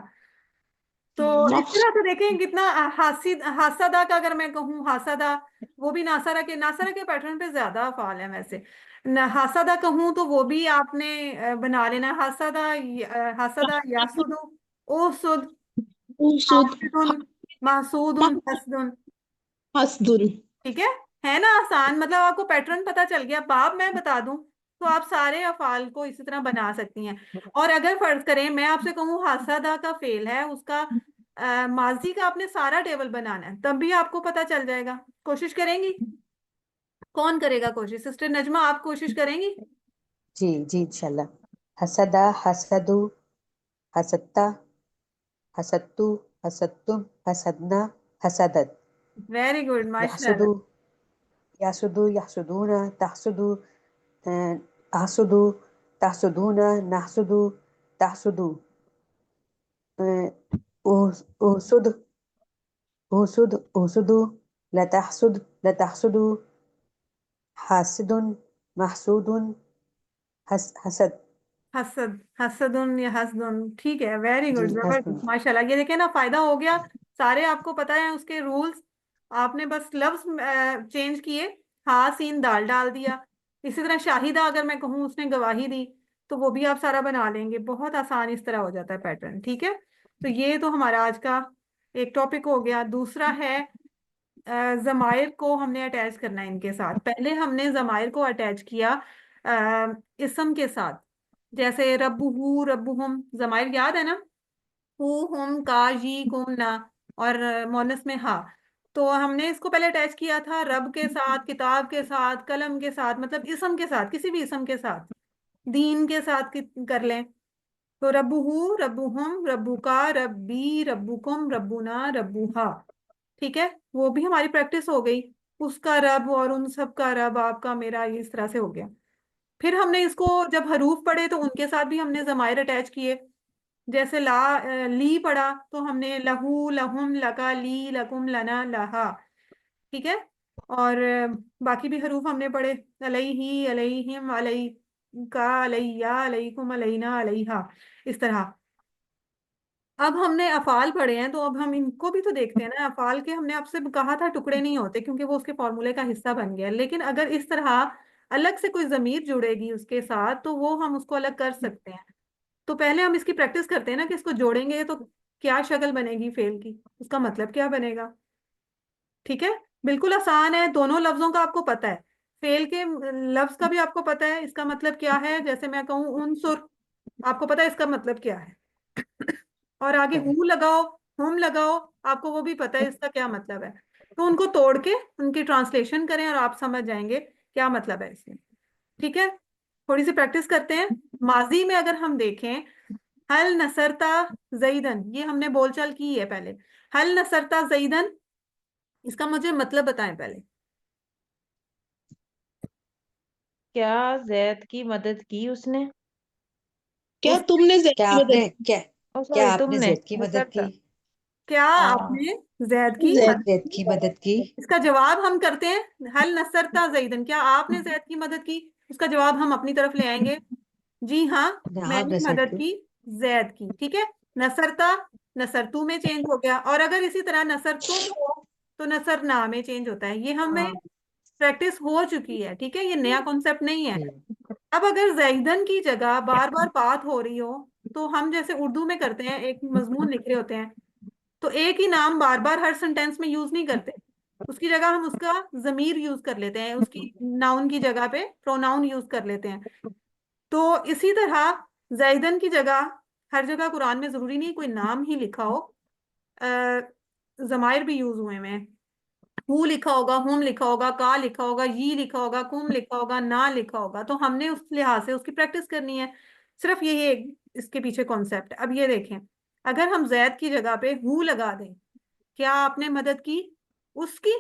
तो इस
मक्स
तरह से देखें कितना हासदा का अगर मैं कहूँ हासदा, वो भी नासरा के पैटर्न पे ज्यादा अफाल है वैसे। हासदा कहूँ तो वो भी आपने बना लेना। हासदा यासुदु ओसुद
उसूद
हासिदुन मासूदुन हसदुन।
हसदुन
ठीक है ना आसान, मतलब आपको पैटर्न पता चल गया। बाब मैं बता दूं तो आप सारे अफाल को इसी तरह बना सकती हैं। और अगर फर्ज करें मैं आपसे कहूँ हासादा का फेल है, उसका माजी का आपने सारा टेबल बनाना है, तब भी आपको पता चल जाएगा। कोशिश करेंगी? कौन करेगा कोशिश? सिस्टर नजमा आप कोशिश करेंगी?
जी जी इंशाल्लाह। हसदा हसदु हसत्ता हसत्तु हसत्तुम हसदना हसदत।
वेरी गुड
यहसुदु
माशाल्लाह।
यहसुदु यहसुदूना तहसुदु अहसुदु तहसुदूना नहसुदु तहसुदु उसुद उसुद उसुदु लतहसुद लतहसुदु हासिदुन महसूदुन हसद
हसदुन या हसदुन। ठीक है, वेरी
जी
गुड,
हसदुन।
जबरदस्त माशाल्लाह। ये देखे ना, फायदा हो गया। सारे आपको पता है उसके रूल्स, आपने बस लफ्ज चेंज किए, हा सीन दाल डाल दिया। इसी तरह शाहिदा अगर मैं कहूँ उसने गवाही दी, तो वो भी आप सारा बना लेंगे। बहुत आसान इस तरह हो जाता है पैटर्न। ठीक है, तो ये तो हमारा आज का एक टॉपिक हो गया। दूसरा है जमायर को हमने अटैच करना है इनके साथ। पहले हमने जमायर को अटैच किया इसम के साथ, जैसे रब्बुहू रब्बुहुम। जमायर याद है ना? हु हुम का जी कुम ना, और मोनस में हा। तो हमने इसको पहले अटैच किया था रब के साथ, किताब के साथ, कलम के साथ, मतलब इसम के साथ, किसी भी इसम के साथ, दीन के साथ कर लें। तो रब्बुहू रब्बुहुम रब्बुका रब्बी रब्बुकुम रब्बुना रब्बुहा। ठीक है, वो भी हमारी प्रैक्टिस हो गई। उसका रब और उन सब का रब, आपका मेरा, ये इस तरह से हो गया। फिर हमने इसको जब हरूफ पढ़े तो उनके साथ भी हमने जमायर अटैच किए। जैसे ली पढ़ा तो हमने लहू लहुम लका ली लकुम लना लहा। ठीक है, और बाकी भी हरूफ हमने पढ़े, अलैहि अलैहिम अलै का अलैया अलैकुम अलैना अलैहा, इस तरह। अब हमने अफाल पढ़े हैं, तो अब हम इनको भी तो देखते हैं ना। अफाल के हमने आपसे कहा था टुकड़े नहीं होते, क्योंकि वो उसके फॉर्मूले का हिस्सा बन गया। लेकिन अगर इस तरह अलग से कोई जमीर जुड़ेगी उसके साथ, तो वो हम उसको अलग कर सकते हैं। तो पहले हम इसकी प्रैक्टिस करते हैं ना कि इसको जोड़ेंगे तो क्या शक्ल बनेगी फेल की, उसका मतलब क्या बनेगा। ठीक है, बिल्कुल आसान है। दोनों लफ्जों का आपको पता है, फेल के लफ्ज का भी आपको पता है इसका मतलब क्या है। जैसे मैं कहूँ उनसुर, आपको पता है इसका मतलब क्या है। और आगे हु लगाओ, हुम लगाओ, आपको वो भी पता है इसका क्या मतलब है। तो उनको तोड़ के उनकी ट्रांसलेशन करें और आप समझ जाएंगे क्या मतलब है इसमें। ठीक है, थोड़ी सी प्रैक्टिस करते हैं। माजी में अगर हम देखें, हल नसरता जईदन, ये हमने बोलचाल की है पहले। हल नसरता जईदन, इसका मुझे मतलब बताएं पहले।
क्या जैद की मदद की उसने?
क्या
उसने
तुमने जैद
क्या
की मदद
आपने क्या
ओ
क्या
सॉरी,
आपने
तुमने
जैद की मदद की?
नसरता।
क्या
हाँ,
आपने जैद की
जैद
मदद?
जैद की मदद की।
इसका जवाब हम करते हैं, हल नसरता जईदन, क्या आपने जैद की मदद की? उसका जवाब हम अपनी तरफ ले आएंगे। जी हाँ,
हाँ
मैंने
नसर
मदद
की।
की जैद की। ठीक है, नसरता नसरतू में चेंज हो गया। और अगर इसी तरह नसरतुम हो तो नसरना में चेंज होता है। ये हमें
हाँ,
प्रैक्टिस हो चुकी है। ठीक है, ये नया कॉन्सेप्ट नहीं है।
हम्म,
अब अगर जैदन की जगह बार बार बात हो रही हो, तो हम जैसे उर्दू में करते हैं, एक मजमून लिख रहे होते हैं, तो एक ही नाम बार बार हर सेंटेंस में यूज नहीं करते। उसकी जगह हम उसका जमीर यूज कर लेते हैं, उसकी नाउन की जगह पे प्रोनाउन यूज कर लेते हैं। तो इसी तरह जैदन की जगह हर जगह कुरान में, जरूरी नहीं कोई नाम ही लिखा हो, जमायर भी यूज हुए हैं। हु लिखा होगा, हुम लिखा होगा, का लिखा होगा, ये लिखा होगा, कुम लिखा होगा, ना लिखा होगा। तो हमने उस लिहाज से उसकी प्रैक्टिस करनी है। सिर्फ यही एक इसके पीछे कॉन्सेप्ट। अब ये देखें, अगर हम जैद की जगह पे हु लगा दें, क्या आपने मदद की उसकी?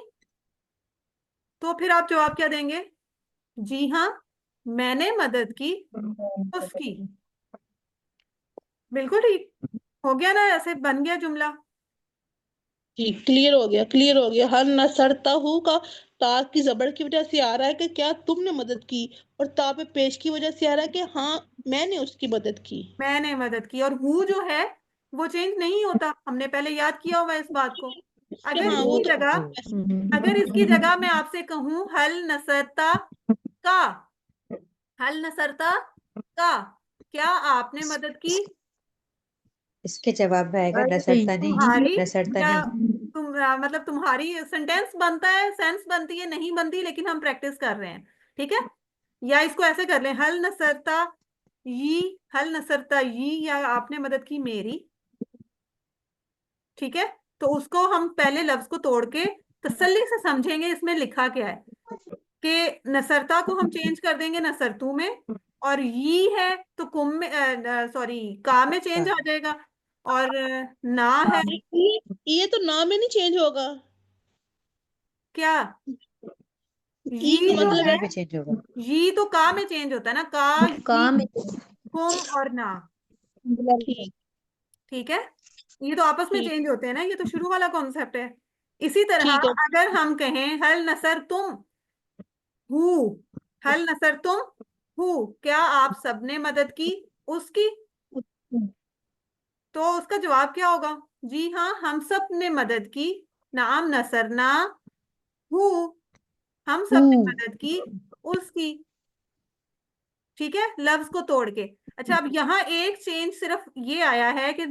तो फिर आप जवाब क्या देंगे? जी हाँ, मैंने मदद की उसकी। बिल्कुल ठीक हो गया ना, ऐसे बन गया जुमला।
जी क्लियर हो गया, क्लियर हो गया। हर नसरता हूँ का ता की जबर की वजह से आ रहा है कि क्या तुमने मदद की, और ता पे पेश की वजह से आ रहा है कि हाँ मैंने उसकी मदद की।
मैंने मदद की। और हु जो है वो चेंज नहीं होता, हमने पहले याद किया हुआ है इस बात को। अगर
हाँ वो
इसकी
तो
जगह अगर इसकी जगह मैं आपसे कहूं हल नसरता का, हल नसरता का, क्या आपने मदद की?
इसके जवाब में आएगा
नहीं।
नसरता नहीं,
तुम्हारी
नसरता
या
नहीं।
मतलब तुम्हारी सेंटेंस बनता है, सेंस बनती है, नहीं बनती, लेकिन हम प्रैक्टिस कर रहे हैं। ठीक है, या इसको ऐसे कर लें, हल नसरता ये, हल नसरता ये, या आपने मदद की मेरी। ठीक है, तो उसको हम पहले लफ्ज को तोड़ के तसल्ली से समझेंगे इसमें लिखा क्या है। कि नसरता को हम चेंज कर देंगे नसरतू में, और ये है तो कुम में, सॉरी, का में चेंज आ जाएगा। और ना है
ये तो नाम ही नहीं चेंज होगा।
क्या?
ई का
ये जो
मतलब
है,
ना में चेंज होगा।
ये तो का में चेंज होता है ना, का, ये,
काम
कुम और ना।
ठीक
ठीक है, ये तो आपस में
ठीक
चेंज होते हैं ना, ये तो शुरू वाला कॉन्सेप्ट है। इसी तरह
ठीक है।
अगर हम कहें हल नसर तुम हु, हल नसर तुम हु, क्या आप सबने मदद की उसकी? तो उसका जवाब क्या होगा? जी हाँ, हम सब ने मदद की। नाम नसरना हु, हम सब ने मदद की उसकी। ठीक है, लफ्ज को तोड़ के। अच्छा, अब यहाँ एक चेंज सिर्फ ये आया है कि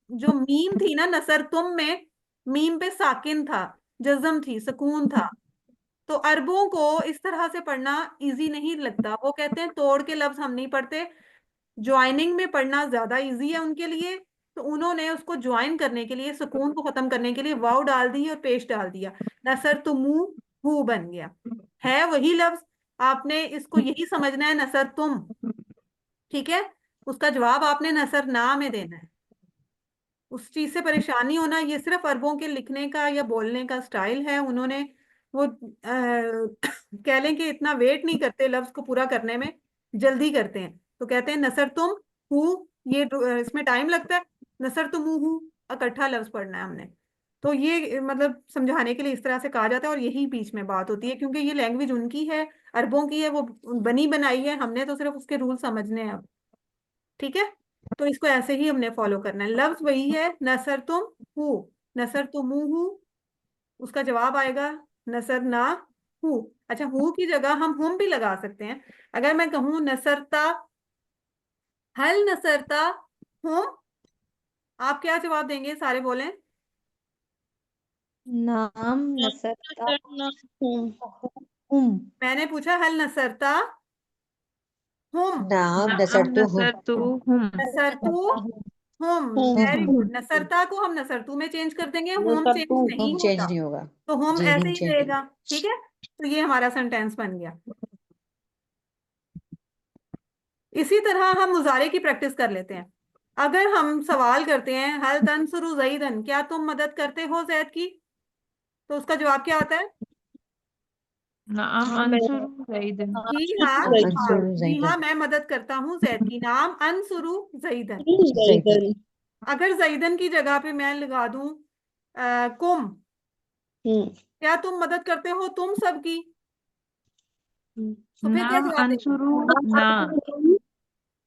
जो मीम थी ना नसर तुम में, मीम पे साकिन था, जज्म थी, सुकून था। तो अरबों को इस तरह से पढ़ना इजी नहीं लगता, वो कहते हैं तोड़ के लफ्ज हम नहीं पढ़ते, ज्वाइनिंग में पढ़ना ज्यादा इजी है उनके लिए। तो उन्होंने उसको ज्वाइन करने के लिए, सुकून को खत्म करने के लिए वाव डाल दी और पेश डाल दिया। नसर तुमू हु बन गया, है वही लफ्ज। आपने इसको यही समझना है, नसर तुम। ठीक है, उसका जवाब आपने नसर ना में देना है। उस चीज से परेशानी होना, ये सिर्फ अरबों के लिखने का या बोलने का स्टाइल है। उन्होंने वो कह लें कि इतना वेट नहीं करते लफ्ज को पूरा करने में, जल्दी करते हैं। तो कहते हैं नसर तुम हु, ये इसमें टाइम लगता है। नसर तुम हु, इकट्ठा लफ्ज पढ़ना है हमने। तो ये मतलब समझाने के लिए इस तरह से कहा जाता है, और यही बीच में बात होती है, क्योंकि ये लैंग्वेज उनकी है, अरबों की है, वो बनी बनाई है, हमने तो सिर्फ उसके रूल समझने हैं अब। ठीक है, तो इसको ऐसे ही हमने फॉलो करना है। लफ्ज वही है, नसर तुम हु, नसर तुम हु, उसका जवाब आएगा नसर ना हु। अच्छा, हु की जगह हम हुम भी लगा सकते हैं। अगर मैं कहूं नसरता, हल नसरता हुम, आप क्या जवाब देंगे? सारे बोलें।
नाम नसरता
करना हूँ।
हुम।
मैंने पूछा हल नसरता हुम,
नाम
नाम
नसरतु हम।
नसरतु हम।
नसरतु हुम।
हूँ।
वेरी गुड, नसरता को हम नसरतु में चेंज कर देंगे, होम चेंज नहीं
हम चेंज
होता।
नहीं होगा।
तो होम
जी
ऐसे
हम
ही
चेंज नहीं।
रहेगा। ठीक है, तो ये हमारा सेंटेंस बन गया। इसी तरह हम मुजारे की प्रैक्टिस कर लेते हैं। अगर हम सवाल करते हैं हल तंसुरु जैदन, क्या तुम मदद करते हो जैद की? तो उसका जवाब क्या आता है?
नाम अंसुरु जैदन।
जी हाँ,
नाम
हाँ,
अंसुरु
जी हाँ,
जैदन।
मैं मदद करता हूँ जैद की। नाम अनसुरु जैदन।
जैदन।
अगर जैदन की जगह पे मैं लगा दूं कुम, क्या तुम मदद करते हो तुम सबकी? तो फिर क्या
नाम
जवाब देंगे?
अंसुरु ना।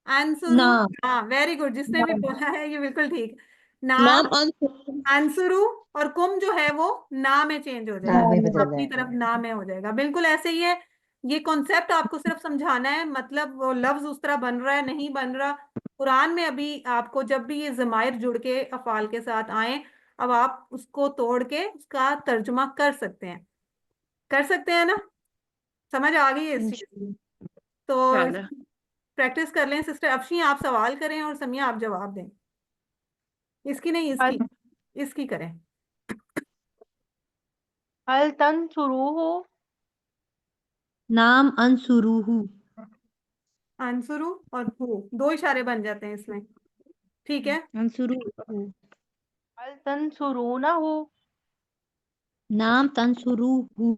अंसुरु,
ना।
हाँ, वेरी गुड, जिसने भी बोला है ये बिल्कुल ठीक। नाम
नाम अंसुर।
अंसुरु, और कुम जो है वो ना में चेंज हो
नाम
जाएगा,
में बदल
अपनी तरफ
जाएगा।
ना में हो जाएगा। बिल्कुल ऐसे ही है। ये कॉन्सेप्ट आपको सिर्फ समझाना है, मतलब वो लफ्ज उस तरह बन रहा है नहीं बन रहा। कुरान में अभी आपको जब भी ये जमायर जुड़ के अफाल के साथ आए, अब आप उसको तोड़ के उसका तर्जुमा कर सकते हैं ना? समझ आ गई है इस चीज की? तो
चलो।
प्रैक्टिस कर लें। सिस्टर अफशी आप सवाल करें और समिया आप जवाब दें। इसकी नहीं, इसकी, इसकी करें।
हल तंसुरूहु,
नाम अंसुरूहु।
अंसुरु और हु, दो इशारे बन जाते हैं इसमें। ठीक है,
अंसुरूहु।
हल तंसुरूनहु,
नाम तंसुरूहु।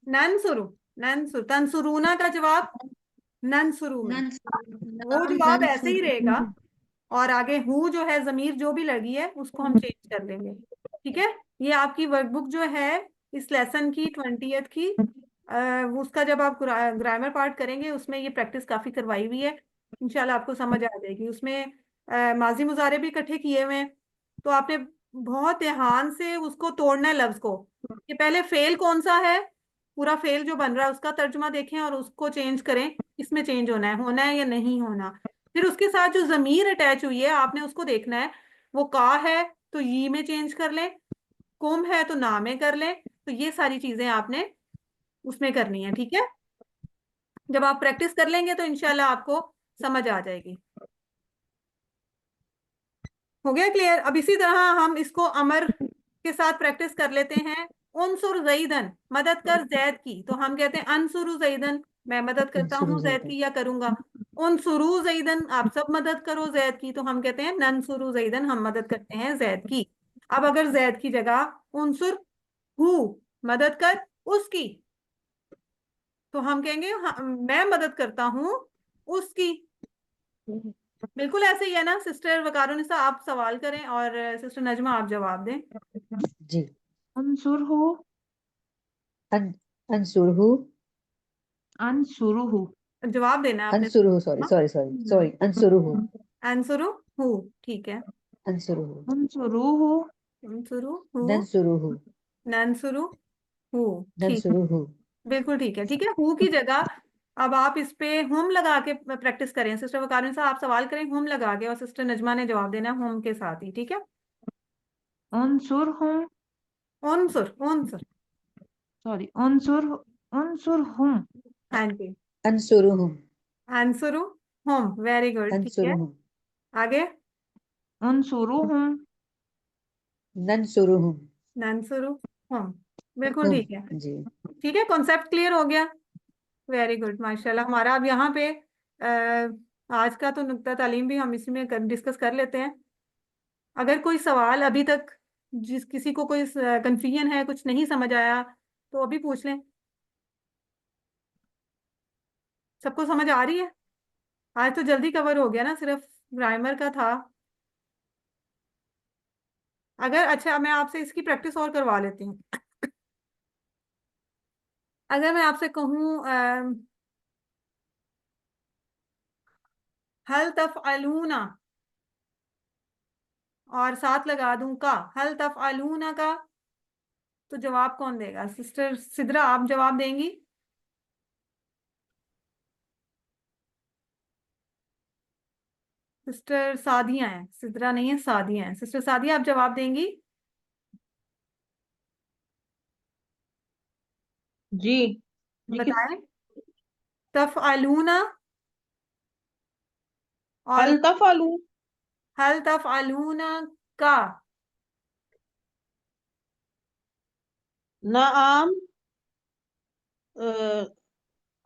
ननसुरु, ननसुर, तंसुरूना का जवाब ननसुरु में, वो
नाम
जवाब ऐसे ही रहेगा।
तंसुरूहु।
और आगे हु जो है, जमीर जो भी लगी है उसको हम चेंज कर लेंगे। ठीक है, ये आपकी वर्कबुक जो है इस लेसन की 20th की, उसका जब आप ग्रामर पार्ट करेंगे उसमें ये प्रैक्टिस काफी करवाई हुई है। इंशाल्लाह आपको समझ आ जाएगी। उसमें माजी मुजारे भी इकट्ठे किए हुए हैं, तो आपने बहुत ध्यान से उसको तोड़ना है लफ्ज को, कि पहले फेल कौन सा है, पूरा फेल जो बन रहा है उसका तर्जुमा देखें और उसको चेंज करें, इसमें चेंज होना है या नहीं होना। फिर उसके साथ जो जमीर अटैच हुई है आपने उसको देखना है, वो का है तो ये में चेंज कर लें, कुम है तो ना में कर लें। तो ये सारी चीजें आपने उसमें करनी है। ठीक है, जब आप प्रैक्टिस कर लेंगे तो इंशाल्लाह आपको समझ आ जाएगी। हो गया क्लियर? अब इसी तरह हम इसको अमर के साथ प्रैक्टिस कर लेते हैं। उनसुर जईदन, मदद कर जैद की, तो हम कहते हैं अनसुरु जईदन, मैं मदद करता
अंसुरु
हूँ जैद
ज़ैदन।
की या करूंगा। उनसुरु जईदन, आप सब मदद करो जैद की, तो हम कहते हैं ननसुरु जईदन, हम मदद करते हैं जैद की। अब अगर जैद की जगह उनसुर हु, मदद कर उसकी, तो हम कहेंगे हाँ, मैं मदद करता हूँ उसकी। बिल्कुल ऐसे ही है ना सिस्टर वकारुनिसा? आप सवाल करें और सिस्टर नजमा आप जवाब दें।
जी।
अंसुरहु,
अन अंसुरहु।
अंसुरुहु।
जवाब देना है आपने।
अंसुरहु, सॉरी सॉरी सॉरी सॉरी, अंसुरहु।
आंसरू हु, ठीक है।
अंसुरहु।
अंसुरुहु,
आंसरू हु,
नंसुरहु।
नंसुरु हु, ठीक है,
नंसुरहु।
बिल्कुल ठीक है। ठीक है, हु की जगह अब आप इस पे हुम लगा के प्रैक्टिस करें। सिस्टर वकारुनिसा आप सवाल करें हुम लगा के, और सिस्टर नजमा ने जवाब देना है हुम के साथ ही। ठीक है,
अंसुरहुम,
उनसुर, उनसुर,
सॉरी, अंसुरहुम,
हाँ जी,
अंसुरहुम।
आंसरू हुम, वेरी गुड। ठीक है,
अंसुरहुम।
आगे
अंसुरुहुम,
नंसुरहुम।
नंसुरु हुम, बिल्कुल
हुम।
ठीक है।
जी।
ठीक है, कॉन्सेप्ट क्लियर हो गया? वेरी गुड, माशाल्लाह। हमारा अब यहाँ पे आज का तो नुक्ता तालीम भी हम इसी में डिस्कस कर लेते हैं। अगर कोई सवाल अभी तक जिस किसी को कोई कंफ्यूजन है, कुछ नहीं समझ आया, तो अभी पूछ लें। सबको समझ आ रही है? आज तो जल्दी कवर हो गया ना, सिर्फ ग्रामर का था। अगर अच्छा, मैं आपसे इसकी प्रैक्टिस और करवा लेती हूँ। अगर मैं आपसे कहूँ हल तफअलूना, और साथ लगा दूं का, हल तफअलूना का, तो जवाब कौन देगा? सिस्टर सिद्रा आप जवाब देंगी? सिस्टर सादिया हैं, सिद्रा नहीं है, सादिया हैं। सिस्टर सादिया आप जवाब देंगी?
जी जी किस
बताएं। तफअलूना और
हल तफअलू,
हल तफअलूना का।
नाम,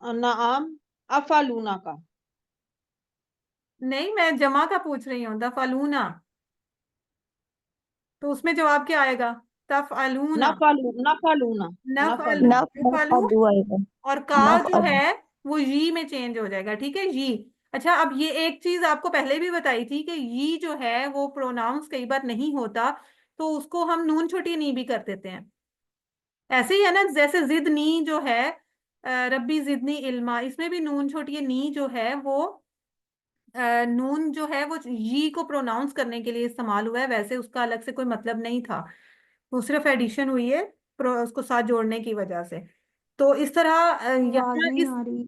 नाम, अफालूना का।
नहीं, मैं जमा का पूछ रही हूँ, तफअलूना, तो उसमें जवाब क्या आएगा? तफअलूना,
नफालूना,
नफअल,
नफालू।
नफअलू, और का जो है वो यी में चेंज हो जाएगा। ठीक है, यी। अच्छा, अब ये एक चीज आपको पहले भी बताई थी कि यी जो है वो प्रोनाउंस कई बार नहीं होता, तो उसको हम नून छोटी नी भी कर देते हैं। ऐसे ही है ना, जैसे जिदनी जो है, रब्बी जिदनी इल्मा, इसमें भी नून छोटी नी जो है वो नून जो है वो यी को प्रोनाउंस करने के लिए इस्तेमाल हुआ है, वैसे उसका अलग से कोई मतलब नहीं था, वो सिर्फ एडिशन हुई है उसको साथ जोड़ने की वजह से। तो इस तरह
आवाज
यहाँ
नहीं
इस
आ रही।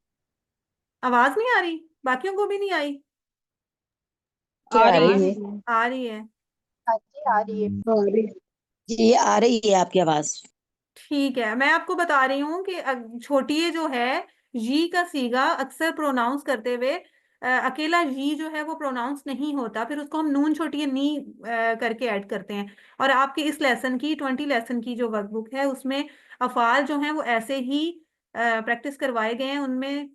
आवाज नहीं आ रही, बाकियों को भी नहीं आई?
क्या
आ
आ
रही
रही
है।
है?
आ रही है,
आ रही है।
जी आ रही है आपकी आवाज।
ठीक है। मैं आपको बता रही हूँ कि छोटी ये जो है जी का सीगा अक्सर प्रोनाउंस करते हुए अकेला जी जो है वो प्रोनाउंस नहीं होता, फिर उसको हम नून छोटी नी करके ऐड करते हैं। और आपके इस लेसन की 20 लेसन की जो वर्कबुक है उसमें अफ़आल जो हैं वो ऐसे ही प्रैक्टिस करवाए गए हैं, उनमें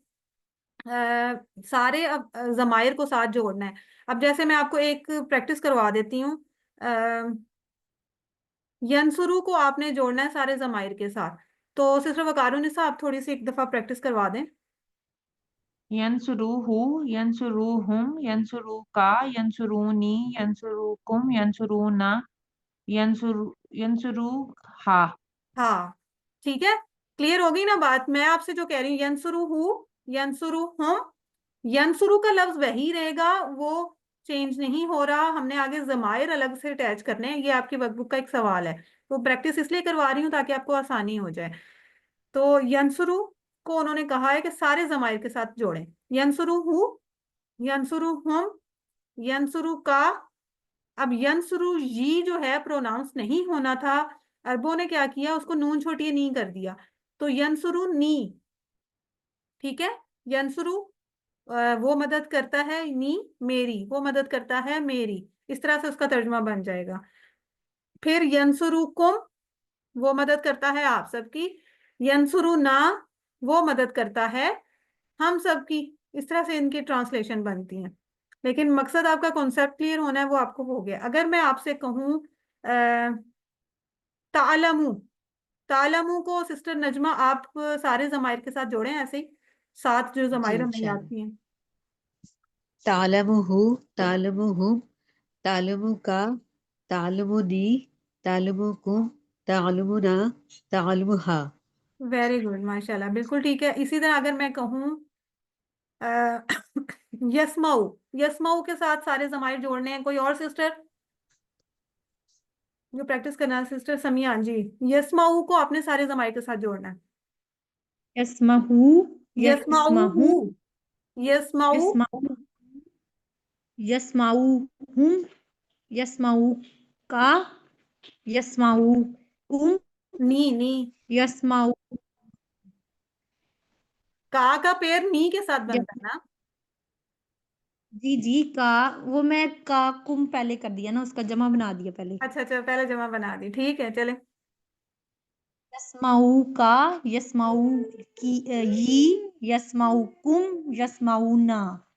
सारे अब ज़माइर को साथ जोड़ना है। अब जैसे मैं आपको एक प्रैक्टिस करवा देती हूँ, यंसुरू को आपने जोड़ना है सारे ज़माइर के साथ। तो सिस्टर वकारुनिसा, आप थोड़ी सी एक दफ़ा प्रैक्टिस करवा दें।
यंसुरूहु, यंसुरूहुम, यंसुरूका, यंसुरूनी, यंसुरूकुम, यंसुरूना, यंसुरूहा।
हाँ, ठीक है, क्लियर हो गई ना बात। मैं आपसे जो कह रही हूँ, यंसुरू हूँ, यंसुरू हम, यंसुरू का लफ्ज वही रहेगा, वो चेंज नहीं हो रहा। हमने आगे जमायर अलग से अटैच करने हैं। ये आपकी वर्कबुक का एक सवाल है, तो प्रैक्टिस इसलिए करवा रही हूँ ताकि आपको आसानी हो जाए। तो यंसुरू को उन्होंने कहा है कि सारे जमायर के साथ जोड़ें। यंसुरू हूँ, यंसुरू हम, यंसुरू का। अब यंसुरू जी जो है प्रोनाउंस नहीं होना था, अरबों ने क्या किया, उसको नून छोटी नी कर दिया, तो यंसुरू नी। ठीक है, यंसुरू वो मदद करता है, नी मेरी, वो मदद करता है मेरी, इस तरह से उसका तर्जुमा बन जाएगा। फिर यंसुरू कुम, वो मदद करता है आप सबकी। यंसुरू ना, वो मदद करता है हम सबकी। इस तरह से इनकी ट्रांसलेशन बनती है। लेकिन मकसद आपका कॉन्सेप्ट क्लियर होना है, वो आपको हो गया। अगर मैं आपसे कहूँ तालमू, तालमू को सिस्टर नजमा आप सारे जमाइर के साथ जोड़ें, ऐसे ही सात जो
जी
जमाइर हमें याद
इंशाल्लाह।
किए हैं।
तालमुहु, तालमुहुम, तालमुका, तालमुनी, तालमुकुम, तालमुना, तालमुहा।
वेरी गुड, माशाल्लाह, बिल्कुल ठीक है। इसी तरह अगर मैं कहूँ यस्माऊ, यस्माऊ के साथ सारे जमाइर जोड़ने हैं। कोई और सिस्टर जो प्रैक्टिस करना है? सिस्टर समिया जी, यस्माऊ को आपने सारे जमाइर के साथ जोड़ना है।
यसमहु,
यस्माऊ
यसमहु,
हूँ, यस्माऊ
यसमाउ, यसमाउ हुम, यसमाउ का, यसमाउ उम,
नी, नी
यसमाउ,
का पेड़ नी के साथ बनता है ना।
जी जी का, वो मैं का कुम पहले कर दिया ना, उसका जमा बना दिया पहले।
अच्छा अच्छा, पहले जमा बना दी, ठीक है, चले।
यसमाउ का, यसमाउ की, यी, यसमाउ कुम, यसमाउ ना।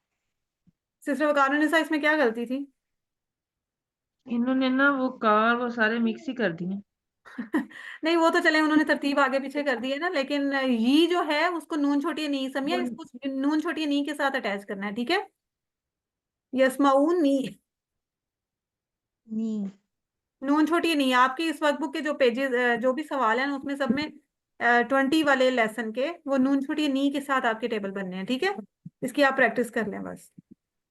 सिस्टर वकारुनिसा, इसमें क्या गलती थी?
इन्होंने ना वो कार वो सारे मिक्स ही कर दिए।
नहीं, वो तो चले, उन्होंने तरतीब आगे पीछे कर दी है ना, लेकिन ये जो है उसको नून छोटी नी समिया,
वो
इसको नून छोटी नी के साथ अटैच करना है, ठीक है। यस्माऊन नी,
नी,
नून छोटी नी। आपकी इस वर्कबुक के जो पेजेस, जो भी सवाल हैं उसमें सब में 20 वाले लेसन के वो नून छोटी नी के साथ आपके टेबल बनने हैं, ठीक है। इसकी आप प्रैक्टिस कर लें बस।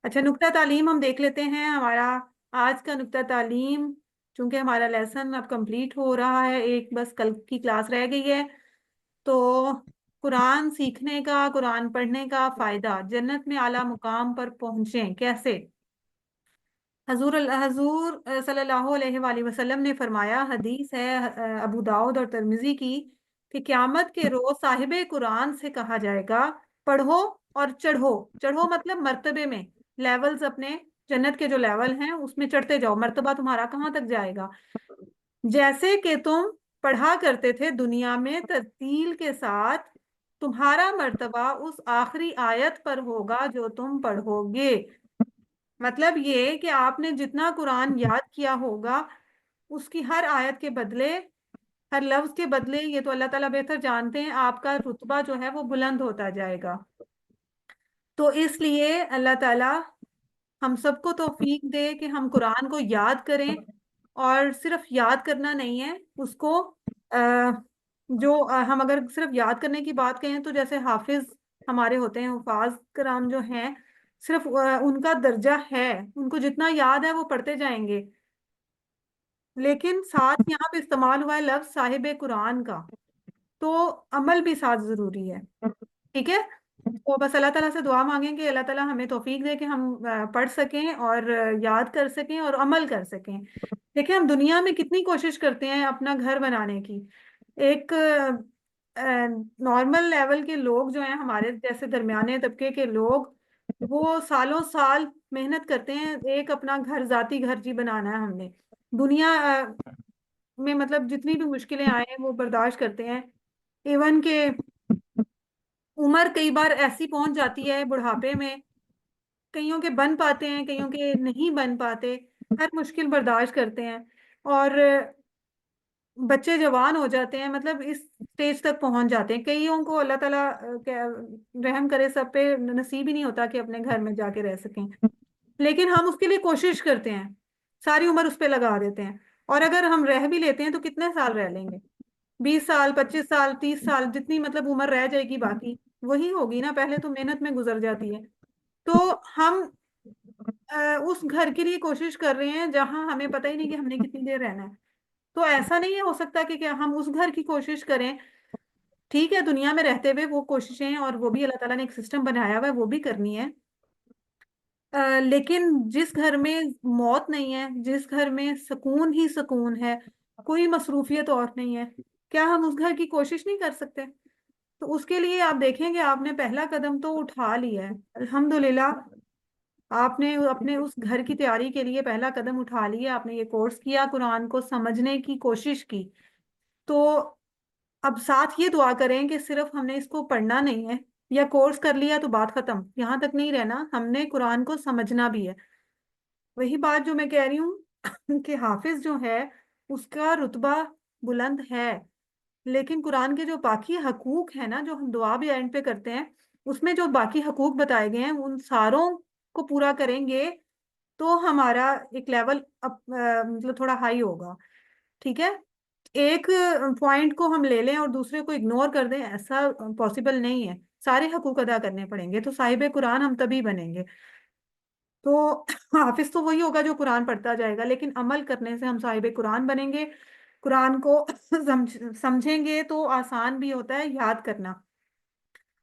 अच्छा, नुक्ता तालीम हम देख लेते हैं। हमारा आज का नुक्ता तालीम, चूंकि हमारा लेसन अब कंप्लीट हो रहा है, एक बस कल की क्लास रह गई है, तो कुरान सीखने का, कुरान पढ़ने का फायदा, जन्नत में आला मुकाम पर पहुंचे कैसे। हजूर हजूर सल्लल्लाहु अलैहि वसल्लम ने फरमाया, हदीस है अबू दाऊद और तिर्मिजी की, कि क़यामत के रोज साहिबे कुरान से कहा जाएगा, पढ़ो और चढ़ो। चढ़ो मतलब मर्तबे में, लेवल्स अपने जन्नत के जो लेवल हैं उसमें चढ़ते जाओ। मर्तबा तुम्हारा कहाँ तक जाएगा? जैसे कि तुम पढ़ा करते थे दुनिया में तरतील के साथ, तुम्हारा मर्तबा उस आखिरी आयत पर होगा जो तुम पढ़ोगे। मतलब ये कि आपने जितना कुरान याद किया होगा, उसकी हर आयत के बदले, हर लफ्ज के बदले, ये तो अल्लाह ताला बेहतर जानते हैं, आपका रुतबा जो है वो बुलंद होता जाएगा। तो इसलिए अल्लाह ताला हम सबको तौफीक दे कि हम कुरान को याद करें। और सिर्फ याद करना नहीं है उसको, हम अगर सिर्फ याद करने की बात कहें तो जैसे हाफिज हमारे होते हैं, हुफाज कराम जो हैं, सिर्फ उनका दर्जा है, उनको जितना याद है वो पढ़ते जाएंगे। लेकिन साथ यहाँ पे इस्तेमाल हुआ है लफ्ज साहिब कुरान का, तो अमल भी साथ जरूरी है, ठीक है। तो बस अल्लाह ताला से दुआ मांगेंगे, अल्लाह ताला हमें तौफीक दे कि हम पढ़ सकें और याद कर सकें और अमल कर सकें। देखिए, हम दुनिया में कितनी कोशिश करते हैं अपना घर बनाने की। एक नॉर्मल लेवल के लोग जो हैं, हमारे जैसे दरमियाने तबके के लोग, वो सालों साल मेहनत करते हैं, एक अपना घर, जाती घर जी बनाना है हमने। दुनिया में मतलब जितनी भी मुश्किलें आए वो बर्दाश्त करते हैं। इवन के उम्र कई बार ऐसी पहुंच जाती है बुढ़ापे में, कईयों के बन पाते हैं, कईयों के नहीं बन पाते, हर मुश्किल बर्दाश्त करते हैं। और बच्चे जवान हो जाते हैं, मतलब इस स्टेज तक पहुंच जाते हैं। कईयों को अल्लाह ताला रहम करे, सब पे नसीब ही नहीं होता कि अपने घर में जाके रह सकें, लेकिन हम उसके लिए कोशिश करते हैं, सारी उम्र उस पे लगा देते हैं। और अगर हम रह भी लेते हैं तो कितने साल रह लेंगे? 20 साल, 25 साल, 30 साल, जितनी मतलब उम्र रह जाएगी बाकी वही होगी ना, पहले तो मेहनत में गुजर जाती है। तो हम उस घर के लिए कोशिश कर रहे हैं जहां हमें पता ही नहीं कि हमने कितनी देर रहना है। तो ऐसा नहीं हो सकता कि क्या हम उस घर की कोशिश करें? ठीक है, दुनिया में रहते हुए वो कोशिशें, और वो भी अल्लाह ताला ने एक सिस्टम बनाया हुआ है, वो भी करनी है। लेकिन जिस घर में मौत नहीं है, जिस घर में सुकून ही सुकून है, कोई मसरूफियत और नहीं है, क्या हम उस घर की कोशिश नहीं कर सकते? तो उसके लिए आप देखेंगे आपने पहला कदम तो उठा लिया है, अल्हम्दुलिल्लाह। आपने अपने उस घर की तैयारी के लिए पहला कदम उठा लिया, आपने ये कोर्स किया, कुरान को समझने की कोशिश की। तो अब साथ ये दुआ करें कि सिर्फ हमने इसको पढ़ना नहीं है या कोर्स कर लिया तो बात खत्म, यहाँ तक नहीं रहना, हमने कुरान को समझना भी है। वही बात जो मैं कह रही हूँ कि हाफिज जो है उसका रुतबा बुलंद है, लेकिन कुरान के जो बाकी हकूक है ना, जो हम दुआ भी एंड पे करते हैं, उसमें जो बाकी हकूक बताए गए हैं उन सारों को पूरा करेंगे तो हमारा एक लेवल अप मतलब थोड़ा हाई होगा। ठीक है, एक पॉइंट को हम ले लें और दूसरे को इग्नोर कर दें, ऐसा पॉसिबल नहीं है। सारे हकूक अदा करने पड़ेंगे, तो साहिब कुरान हम तभी बनेंगे। तो हाफिज तो वही होगा जो कुरान पढ़ता जाएगा, लेकिन अमल करने से हम साहिब कुरान बनेंगे। कुरान को समझेंगे तो आसान भी होता है याद करना।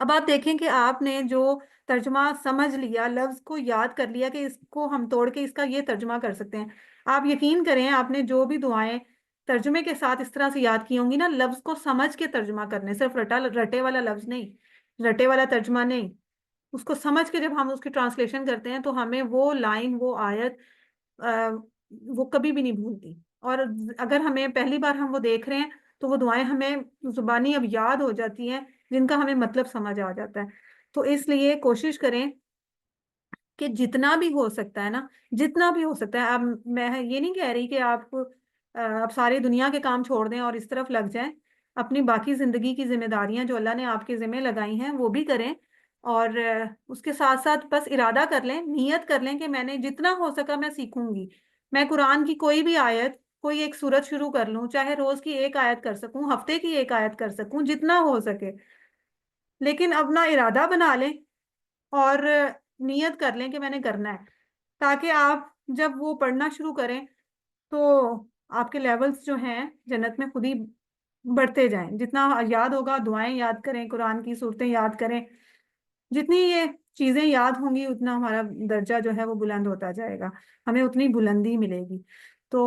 अब आप देखें कि आपने जो तर्जुमा समझ लिया, लफ्ज को याद कर लिया कि इसको हम तोड़ के इसका ये तर्जुमा कर सकते हैं। आप यकीन करें, आपने जो भी दुआएं तर्जुमे के साथ इस तरह से याद की होंगी ना, लफ्ज को समझ के तर्जुमा करने, सिर्फ रटे वाला लफ्ज नहीं, रटे वाला तर्जुमा नहीं, उसको समझ के जब हम उसकी ट्रांसलेशन करते हैं तो हमें वो लाइन, वो आयत आ, वो कभी भी नहीं भूलती। और अगर हमें पहली बार हम वो देख रहे हैं तो वो दुआएं हमें जुबानी अब याद हो जाती हैं, जिनका हमें मतलब समझ आ जाता है। तो इसलिए कोशिश करें कि जितना भी हो सकता है ना, जितना भी हो सकता है। अब मैं ये नहीं कह रही कि आप अब सारी दुनिया के काम छोड़ दें और इस तरफ लग जाएं, अपनी बाकी जिंदगी की जिम्मेदारियां जो अल्लाह ने आपके जिम्मे लगाई हैं वो भी करें। और उसके साथ साथ बस इरादा कर लें, नियत कर लें कि मैंने जितना हो सका मैं सीखूंगी। मैं कुरान की कोई भी आयत, कोई एक सूरत शुरू कर लूं, चाहे रोज की एक आयत कर सकूं, हफ्ते की एक आयत कर सकूं, जितना हो सके, लेकिन अपना इरादा बना लें और नियत कर लें कि मैंने करना है, ताकि आप जब वो पढ़ना शुरू करें तो आपके लेवल्स जो हैं जन्नत में खुद ही बढ़ते जाएं। जितना याद होगा, दुआएं याद करें, कुरान की सूरतें याद करें, जितनी ये चीजें याद होंगी उतना हमारा दर्जा जो है वो बुलंद होता जाएगा, हमें उतनी बुलंदी मिलेगी। तो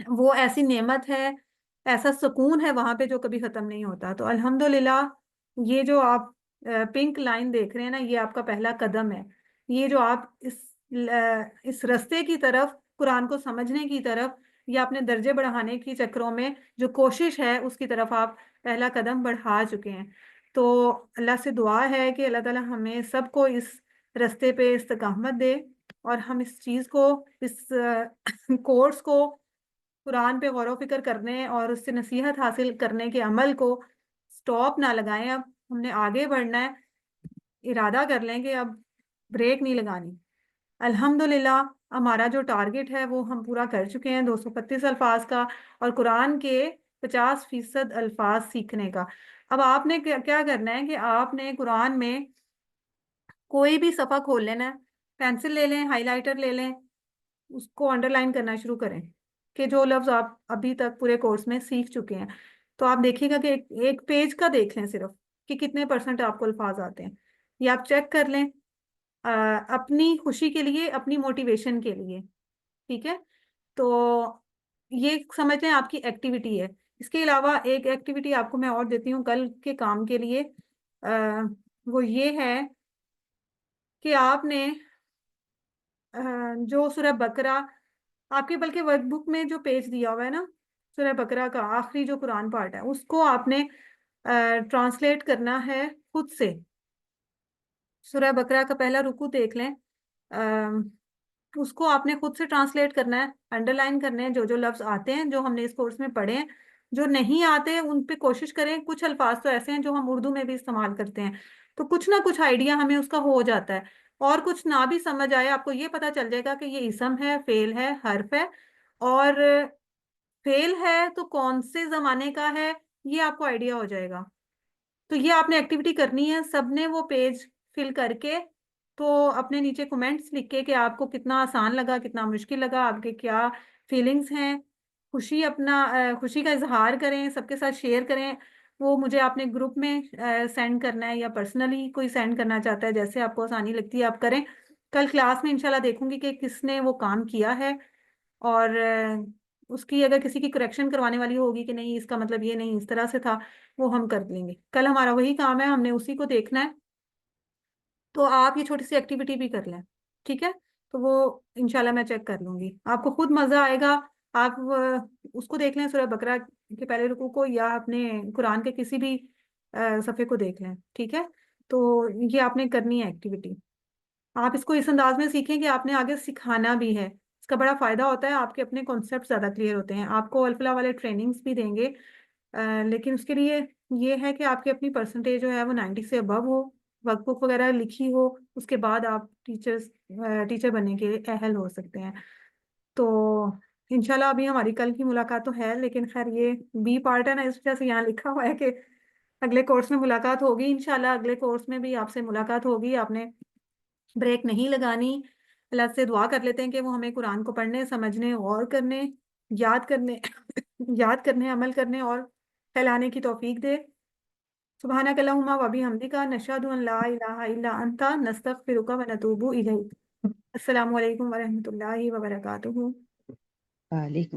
वो ऐसी नेमत है, ऐसा सुकून है वहां पे जो कभी खत्म नहीं होता। तो अल्हम्दुलिल्लाह, ये जो आप पिंक लाइन देख रहे हैं ना, ये आपका पहला कदम है। ये जो आप इस रास्ते की तरफ, कुरान को समझने की तरफ या अपने दर्जे बढ़ाने की चक्रों में जो कोशिश है उसकी तरफ आप पहला कदम बढ़ा चुके हैं। तो अल्लाह से दुआ है कि अल्लाह ताला हमें सबको इस रास्ते पे इस्तकामत दे, और हम इस चीज़ को, इस कोर्स को, कुरान पे गौर व फिक्र करने और उससे नसीहत हासिल करने के अमल को स्टॉप ना लगाएं। अब हमने आगे बढ़ना है, इरादा कर लें कि अब ब्रेक नहीं लगानी। अल्हम्दुलिल्लाह, हमारा जो टारगेट है वो हम पूरा कर चुके हैं, 225 अल्फाज का, और कुरान के 50% अल्फाज सीखने का। अब आपने क्या क्या करना है कि आपने कुरान में कोई भी सफ़ा खोल लेना है, पेंसिल ले लें, हाइलाइटर ले लें, उसको अंडरलाइन करना शुरू करें कि जो लफ्ज आप अभी तक पूरे कोर्स में सीख चुके हैं। तो आप देखिएगा कि एक पेज का देख लें सिर्फ, कि कितने परसेंट आपको अल्फाज आते हैं, ये आप चेक कर लें, अपनी खुशी के लिए, अपनी मोटिवेशन के लिए। ठीक है, तो ये समझ लें आपकी एक्टिविटी है। इसके अलावा एक एक्टिविटी आपको मैं और देती हूँ कल के काम के लिए, वो ये है कि आपने जो सूरह बकरा आपके बल्कि वर्कबुक में जो पेज दिया हुआ है ना, सूरह बकरा का आखिरी जो कुरान पार्ट है, उसको आपने ट्रांसलेट करना है खुद से। सूरह बकरा का पहला रुकू देख लें, उसको आपने खुद से ट्रांसलेट करना है, अंडरलाइन करने हैं जो जो लफ्ज आते हैं जो हमने इस कोर्स में पढ़े हैं। जो नहीं आते उन पे कोशिश करें, कुछ अल्फाज तो ऐसे हैं जो हम उर्दू में भी इस्तेमाल करते हैं, तो कुछ ना कुछ आइडिया हमें उसका हो जाता है। और कुछ ना भी समझ आए, आपको ये पता चल जाएगा कि ये इसम है, फेल है, हर्फ है। और फेल है तो कौन से जमाने का है, ये आपको आइडिया हो जाएगा। तो ये आपने एक्टिविटी करनी है, सबने वो पेज फिल करके, तो अपने नीचे कमेंट्स लिख के कि आपको कितना आसान लगा, कितना मुश्किल लगा, आपके क्या फीलिंग्स हैं। खुशी अपना खुशी का इजहार करें, सबके साथ शेयर करें। वो मुझे आपने ग्रुप में सेंड करना है, या पर्सनली कोई सेंड करना चाहता है, जैसे आपको आसानी लगती है आप करें। कल क्लास में इंशाल्लाह देखूंगी कि किसने वो काम किया है, और उसकी अगर किसी की करेक्शन करवाने वाली होगी कि नहीं इसका मतलब ये नहीं इस तरह से था, वो हम कर लेंगे। कल हमारा वही काम है, हमने उसी को देखना है। तो आप ये छोटी सी एक्टिविटी भी कर लें, ठीक है? तो वो इंशाल्लाह मैं चेक कर लूंगी, आपको खुद मजा आएगा। आप उसको देख लें, सूरह बकरा के पहले रुकू को, या अपने कुरान के किसी भी सफ़े को देख लें, ठीक है? तो ये आपने करनी है एक्टिविटी। आप इसको इस अंदाज में सीखें कि आपने आगे सिखाना भी है। इसका बड़ा फायदा होता है, आपके अपने कॉन्सेप्ट ज़्यादा क्लियर होते हैं। आपको अल्फला वाले ट्रेनिंग्स भी देंगे, लेकिन उसके लिए ये है कि आपकी अपनी परसेंटेज जो है वो 90 से अबव हो, वर्कबुक वगैरह लिखी हो, उसके बाद आप टीचर बनने के अहल हो सकते हैं। तो इंशाल्लाह अभी हमारी कल की मुलाकात तो है, लेकिन खैर ये बी पार्ट है ना, इस वजह से यहाँ लिखा हुआ है कि अगले कोर्स में मुलाकात होगी। इंशाल्लाह अगले कोर्स में भी आपसे मुलाकात होगी। आपने ब्रेक नहीं लगानी। अल्लाह से दुआ कर लेते हैं कि वो हमें कुरान को पढ़ने, समझने और करने, याद करने याद करने, अमल करने और फैलाने की तौफीक दे। सुब्हानक अल्लाहुम्मा व बिहम्दिका नशहदु अन ला इलाहा इल्ला अंता नस्तगफिरुका व नतूबु इलैक। अस्सलामु अलैकुम व रहमतुल्लाहि व बरकातुहू।
वालेकुम